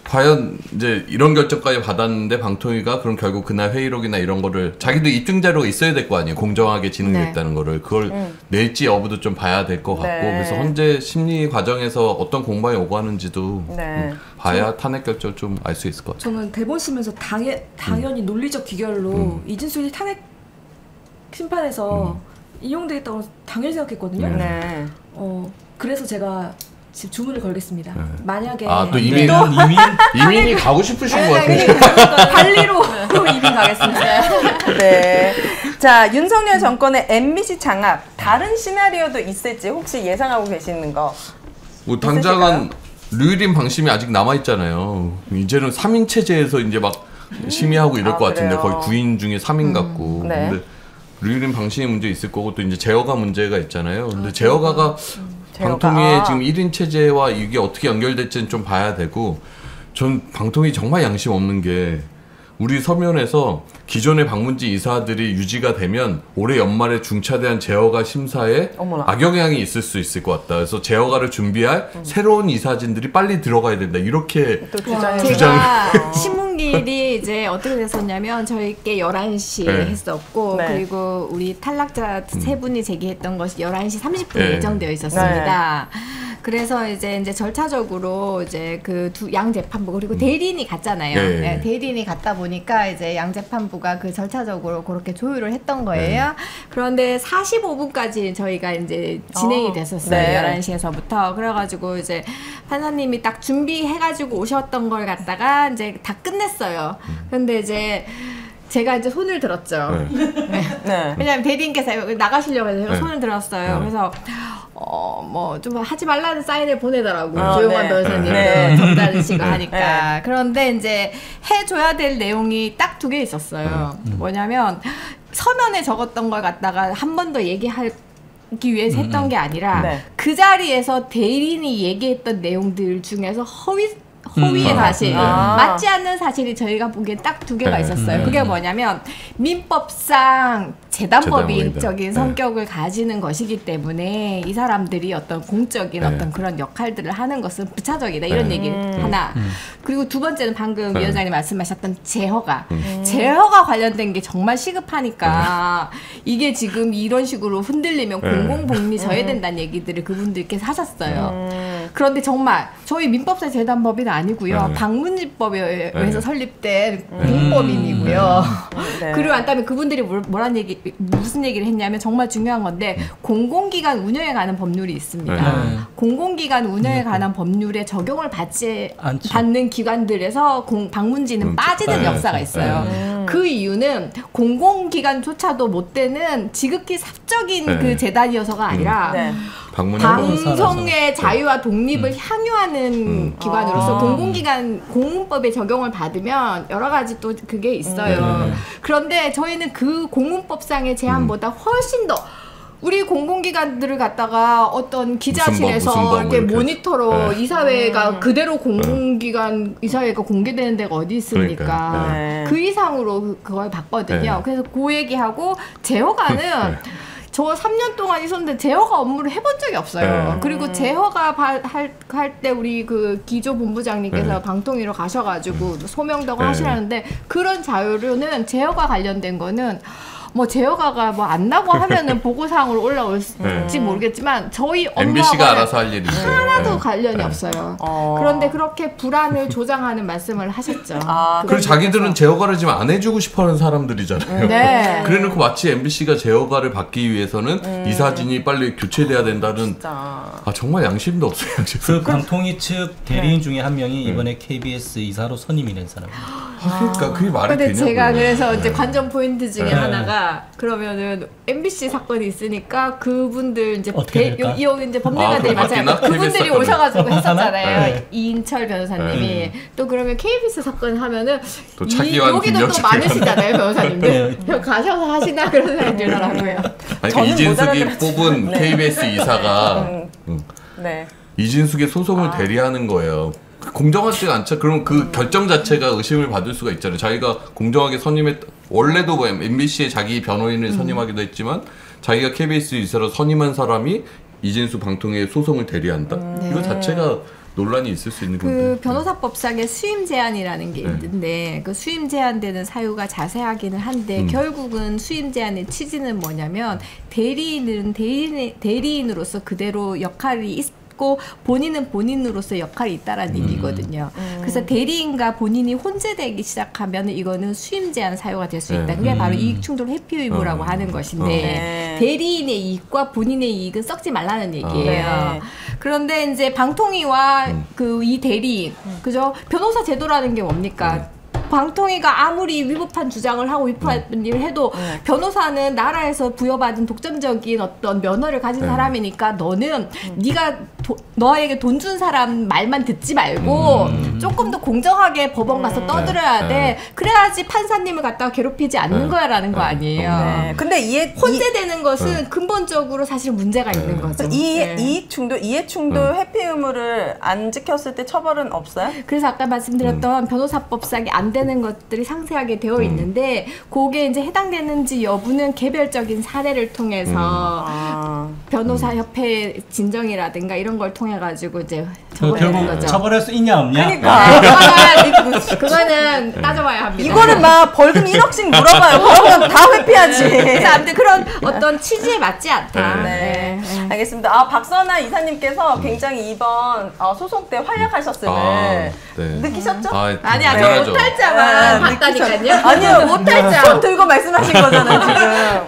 과연 이제 이런 결정까지 받았는데 방통위가 그럼 결국 그날 회의록이나 이런 거를 자기도 입증 자료가 있어야 될 거 아니에요. 공정하게 진행됐다는 거를 그걸 낼지 여부도 좀 봐야 될 것 같고 그래서 헌재 심리 과정에서 어떤 공방이 오고 하는지도 봐야 탄핵 결정 좀 알 수 있을 것 같아요. 저는 대본 쓰면서 당연히 논리적 귀결로 이진숙이 탄핵 심판에서 이용되겠다고 당연히 생각했거든요. 그래서 제가 지금 주문을 걸겠습니다. 만약에 또 이민이 가고 싶으신 것 같은데 발리로 이민 가겠습니다. 네. 자, 윤석열 정권의 MBC 장악 다른 시나리오도 있을지 혹시 예상하고 계시는 거? 뭐 당장은 류일인 방심이 아직 남아 있잖아요. 이제는 3인 체제에서 이제 막 심의하고 이럴 것 같은데 거의 9인 중에 3인 같고. 근데 류일인 방심이 문제 있을 거고 또 이제 제어가 문제가 있잖아요. 근데 제어가가 방통위의 지금 1인 체제와 이게 어떻게 연결될지는 좀 봐야 되고 전 방통위 정말 양심 없는 게 우리 서면에서 기존의 방문지 이사들이 유지가 되면 올해 연말에 중차대한 제어가 심사에 악영향이 있을 수 있을 것 같다. 그래서 제어가를 준비할 새로운 이사진들이 빨리 들어가야 된다. 이렇게 주장을 신문길이 이제 어떻게 됐었냐면 저희께 11시에 했었고 그리고 우리 탈락자 세 분이 제기했던 것이 11시 30분에 예정되어 있었습니다. 그래서 이제 절차적으로 이제 그 양 재판부 그리고 대리인이 갔잖아요. 대리인이 갔다 보니까 이제 양 재판부가 그 절차적으로 그렇게 조율을 했던 거예요. 그런데 45분까지 저희가 이제 진행이 됐었어요. 11시에서부터. 그래가지고 이제 판사님이 딱 준비해가지고 오셨던 걸 갖다가 이제 다 끝냈어요. 근데 이제 제가 이제 손을 들었죠. 왜냐면 대리인께서 나가시려고 해서 손을 들었어요. 그래서 뭐 좀 하지 말라는 사인을 보내더라고요. 조용한 변호사님도 점잖으시고 하니까. 그런데 이제 해줘야 될 내용이 딱 2개 있었어요. 뭐냐면 서면에 적었던 걸 갖다가 한 번 더 얘기하기 위해서 했던 게 아니라 그 자리에서 대리인이 얘기했던 내용들 중에서 허위의 사실, 맞지 않는 사실이 저희가 보기엔 딱 2개가 있었어요. 그게 뭐냐면 민법상 재단법인적인 성격을 가지는 것이기 때문에 이 사람들이 어떤 공적인 어떤 그런 역할들을 하는 것은 부차적이다 이런 얘기 하나. 그리고 두 번째는 방금 위원장님 말씀하셨던 제허가 관련된 게 정말 시급하니까 이게 지금 이런 식으로 흔들리면 공공복리 저해된다는 얘기들을 그분들께서 하셨어요. 그런데 정말 저희 민법상 재단법인은 아니고요. 네. 방문지법에 의해서 네. 설립된 공법인이고요. 네. 그리고 안 따면 그분들이 무슨 얘기를 했냐면 정말 중요한 건데 공공기관 운영에 관한 법률이 있습니다. 네. 공공기관 운영에 관한 법률에 적용을 받는 기관들에서 방문지는 빠지는 역사가 있어요. 그 이유는 공공기관조차도 못 되는 지극히 사적인 그 재단이어서가 아니라 방송의 자유와 독립을 향유하는 기관으로서 공공기관 공문법에 적용을 받으면 여러 가지 또 그게 있어요. 그런데 저희는 그 공문법상의 제한보다 훨씬 더 우리 공공기관들을 갖다가 어떤 기자실에서 이렇게 모니터로 이사회가 그대로 공공기관 이사회가 공개되는 데가 어디 있습니까? 그 이상으로 그걸 봤거든요. 그래서 그 얘기하고 제허가는 저 3년 동안 있었는데 제허가 업무를 해본 적이 없어요. 그리고 제허가 할 때 우리 그 기조 본부장님께서 방통위로 가셔가지고 소명도 하시라는데 그런 자료는 제허가 관련된 거는 뭐 제어가가 뭐 안 나고 하면은 보고사항으로 올라올지 모르겠지만 저희 MBC가 알아서 할 일이 있어요. 하나도 관련이 없어요. 그런데 그렇게 불안을 조장하는 말씀을 하셨죠. 그리고 자기들은 제어가를 지금 안 해주고 싶어하는 사람들이잖아요. 네. 그래놓고 마치 MBC가 제어가를 받기 위해서는 이 사진이 빨리 교체돼야 된다는 정말 양심도 없어요. 그 방통위 측 대리인 중에 한 명이 이번에 KBS 이사로 선임이 된 사람입니다. 그러니까 그게 말이 근데 되냐고요. 제가 그래서 이제 관전 포인트 중에 하나가 그러면은 MBC 사건이 있으니까 그분들 이제 이제 법률가들이 많잖아요. 그분들이 오셔가지고 했었잖아요. 이인철 변호사님이 또 그러면 KBS 사건 하면은 여기도 또 많으시잖아요, 변호사님들. 가셔서 하시나 그런 생각이 들더라고요. 아니, 이진숙이 뽑은 KBS 이사가 이진숙의 소송을 대리하는 거예요. 공정하지가 않죠. 그럼 그 결정 자체가 의심을 받을 수가 있잖아요. 자기가 공정하게 원래도 뭐 MBC에 자기 변호인을 선임하기도 했지만 자기가 KBS 이사로 선임한 사람이 이진수 방통위의 소송을 대리한다? 이거 자체가 논란이 있을 수 있는 건데. 그 변호사법상의 수임 제한이라는 게 있는데 그 수임 제한되는 사유가 자세하기는 한데 결국은 수임 제한의 취지는 뭐냐면 대리인으로서 그대로 역할이 있고 본인은 본인으로서 역할이 있다라는 얘기거든요. 그래서 대리인과 본인이 혼재되기 시작하면 이거는 수임 제한 사유가 될 수 있다. 그게 바로 이익충돌 회피 의무라고 하는 것인데 대리인의 이익과 본인의 이익은 썩지 말라는 얘기예요. 그런데 이제 방통위와 그 이 대리인, 그죠? 변호사 제도라는 게 뭡니까? 방통위가 아무리 위법한 주장을 하고 위법한 일을 해도 변호사는 나라에서 부여받은 독점적인 어떤 면허를 가진 사람이니까 너는 네가 너에게 돈 준 사람 말만 듣지 말고 조금 더 공정하게 법원 가서 떠들어야 돼. 그래야지 판사님을 갖다가 괴롭히지 않는 거야라는 거 아니에요. 근데 혼재되는 것은 근본적으로 사실 문제가 있는 거죠. 이해충돌 회피 의무를 안 지켰을 때 처벌은 없어요? 그래서 아까 말씀드렸던 변호사법상에 안 되는 것들이 상세하게 되어 있는데 그게 이제 해당되는지 여부는 개별적인 사례를 통해서 변호사협회 진정이라든가 이런 걸 통해 가지고 이제 결국 거죠. 처벌할 수 있냐 없냐? 그러니까 그거는 따져봐야 합니다. 이거는 막 벌금 1억씩 물어봐요. 그러면 다 회피하지. 아무튼 그런 어떤 취지에 맞지 않다. 알겠습니다. 박선아 이사님께서 굉장히 이번 소송 때 활약하셨음을 느끼셨죠? 아니 못할자만 봤다니까요. 아니요, 못할자. 손 들고 말씀하신 거잖아요,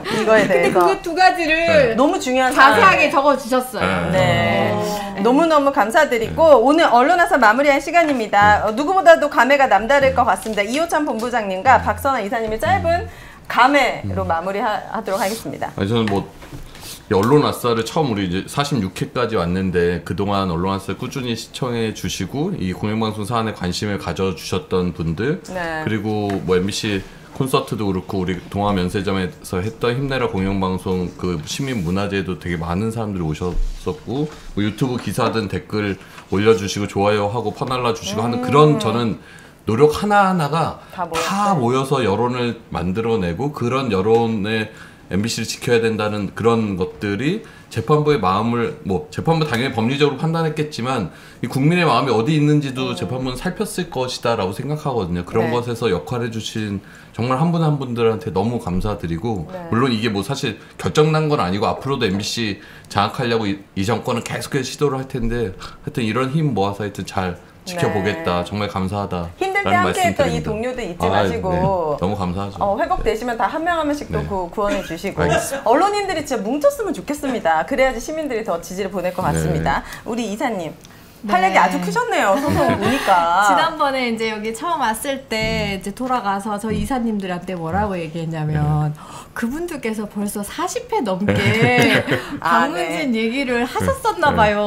지금. 이거에 대해서. 근데 그 두 가지를 너무 중요한 자세하게 적어주셨어요. 너무너무 감사드리고 오늘 언론화사 마무리할 시간입니다. 누구보다도 감회가 남다를 것 같습니다. 이호찬 본부장님과 박선아 이사님의 짧은 감회로 마무리하도록 하겠습니다. 저는 언론화사를 처음 우리 이제 46회까지 왔는데 그동안 언론화사를 꾸준히 시청해 주시고 이 공영방송 사안에 관심을 가져주셨던 분들 그리고 MBC 콘서트도 그렇고 우리 동아면세점에서 했던 힘내라 공영방송 그 시민문화제에도 되게 많은 사람들이 오셨었고 유튜브 기사든 댓글 올려주시고 좋아요하고 퍼날라주시고 하는 그런 저는 노력 하나하나가 다 모여서 여론을 만들어내고 그런 여론의 MBC를 지켜야 된다는 그런 것들이 재판부의 마음을 재판부 당연히 법리적으로 판단했겠지만 이 국민의 마음이 어디 있는지도 재판부는 살폈을 것이다라고 생각하거든요. 그런 것에서 역할해 주신 정말 한 분 한 분들한테 너무 감사드리고 물론 이게 사실 결정난 건 아니고 앞으로도 MBC 장악하려고 이 정권은 계속해서 시도를 할 텐데 하여튼 이런 힘 모아서 하여튼 잘 지켜보겠다. 정말 감사하다. 힘들 때 함께했던 이 동료들 잊지 마시고 너무 감사하죠. 회복되시면 다 한 명 한 명씩 또 구원해 주시고 언론인들이 진짜 뭉쳤으면 좋겠습니다. 그래야지 시민들이 더 지지를 보낼 것 같습니다. 우리 이사님. 탄력이 아주 크셨네요. 소송 보니까. 지난번에 이제 여기 처음 왔을 때 이제 돌아가서 저희 이사님들한테 뭐라고 얘기했냐면 그분들께서 벌써 40회 넘게 박문진 얘기를 하셨었나 봐요.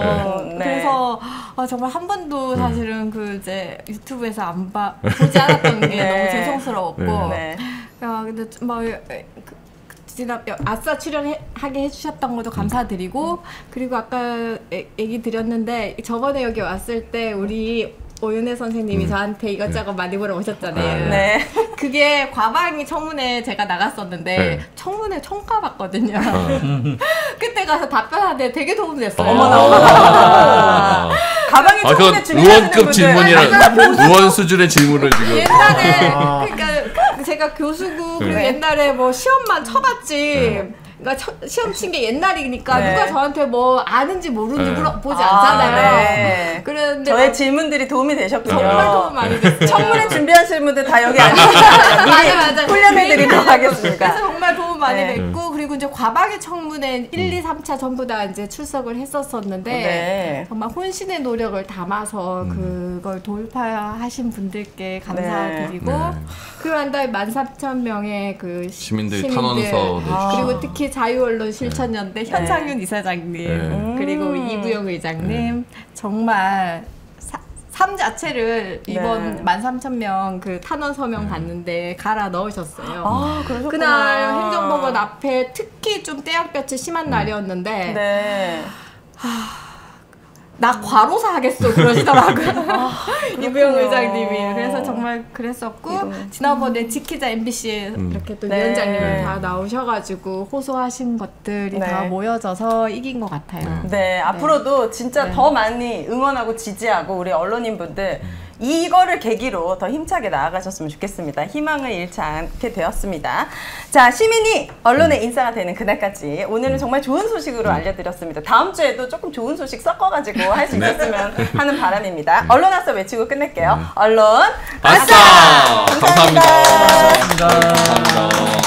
그래서 정말 한 번도 사실은 그 이제 유튜브에서 보지 않았던 게 너무 죄송스러웠고. 근데 아싸 출연하게 해주셨던 것도 감사드리고 그리고 아까 얘기 드렸는데 저번에 여기 왔을 때 우리 오윤혜 선생님이 저한테 이것저것 많이 물어보셨잖아요. 그게 과방위 청문회 제가 나갔었는데 청문회 처음 가봤거든요. 그때 가서 답변하는데 되게 도움됐어요. 가방이 청문회 의원급 질문이라 의원 수준의 질문을 지금. 옛날에 그러니까 제가 교수고 그리고 옛날에 시험만 쳐봤지. 그러니까 시험 친 게 옛날이니까 누가 저한테 아는지 모르는지 물어보지 않잖아요. 그런데 저의 질문들이 도움이 되셨군요. 정말 도움 많이 됐어요. 청문회 준비하시는 분들 다 여기 앉으시면 맞아. 훈련해드리도록 하겠습니다. 그래서 정말 도움 많이 됐고 그리고 이제 과방위 청문회 1, 2, 3차 전부 다 이제 출석을 했었었는데 정말 혼신의 노력을 담아서 그걸 돌파하신 분들께 감사드리고 그리고 난 다음에 13,000명의 그 시민들 탄원서 그리고 특히 자유언론 실천연대 현상윤 이사장님 그리고 이부영 의장님 정말 삶 자체를 이번 13,000명 그 탄원 서명 받는데 갈아 넣으셨어요. 그날 행정법원 앞에 특히 좀 떼약볕이 심한 날이었는데 나 과로사 하겠어 그러시더라고요. 이부영 의장님이. 그래서 정말 그랬었고 지난번에 지키자 MBC에 이렇게 또 위원장님이 다 나오셔가지고 호소하신 것들이 다 모여져서 이긴 것 같아요. 앞으로도 진짜 더 많이 응원하고 지지하고 우리 언론인분들 이거를 계기로 더 힘차게 나아가셨으면 좋겠습니다. 희망을 잃지 않게 되었습니다. 자, 시민이 언론의 인싸가 되는 그날까지 오늘은 정말 좋은 소식으로 알려드렸습니다. 다음 주에도 조금 좋은 소식 섞어가지고 할 수 있었으면 하는 바람입니다. 언론 아싸 외치고 끝낼게요. 언론 아싸! 감사합니다. 감사합니다.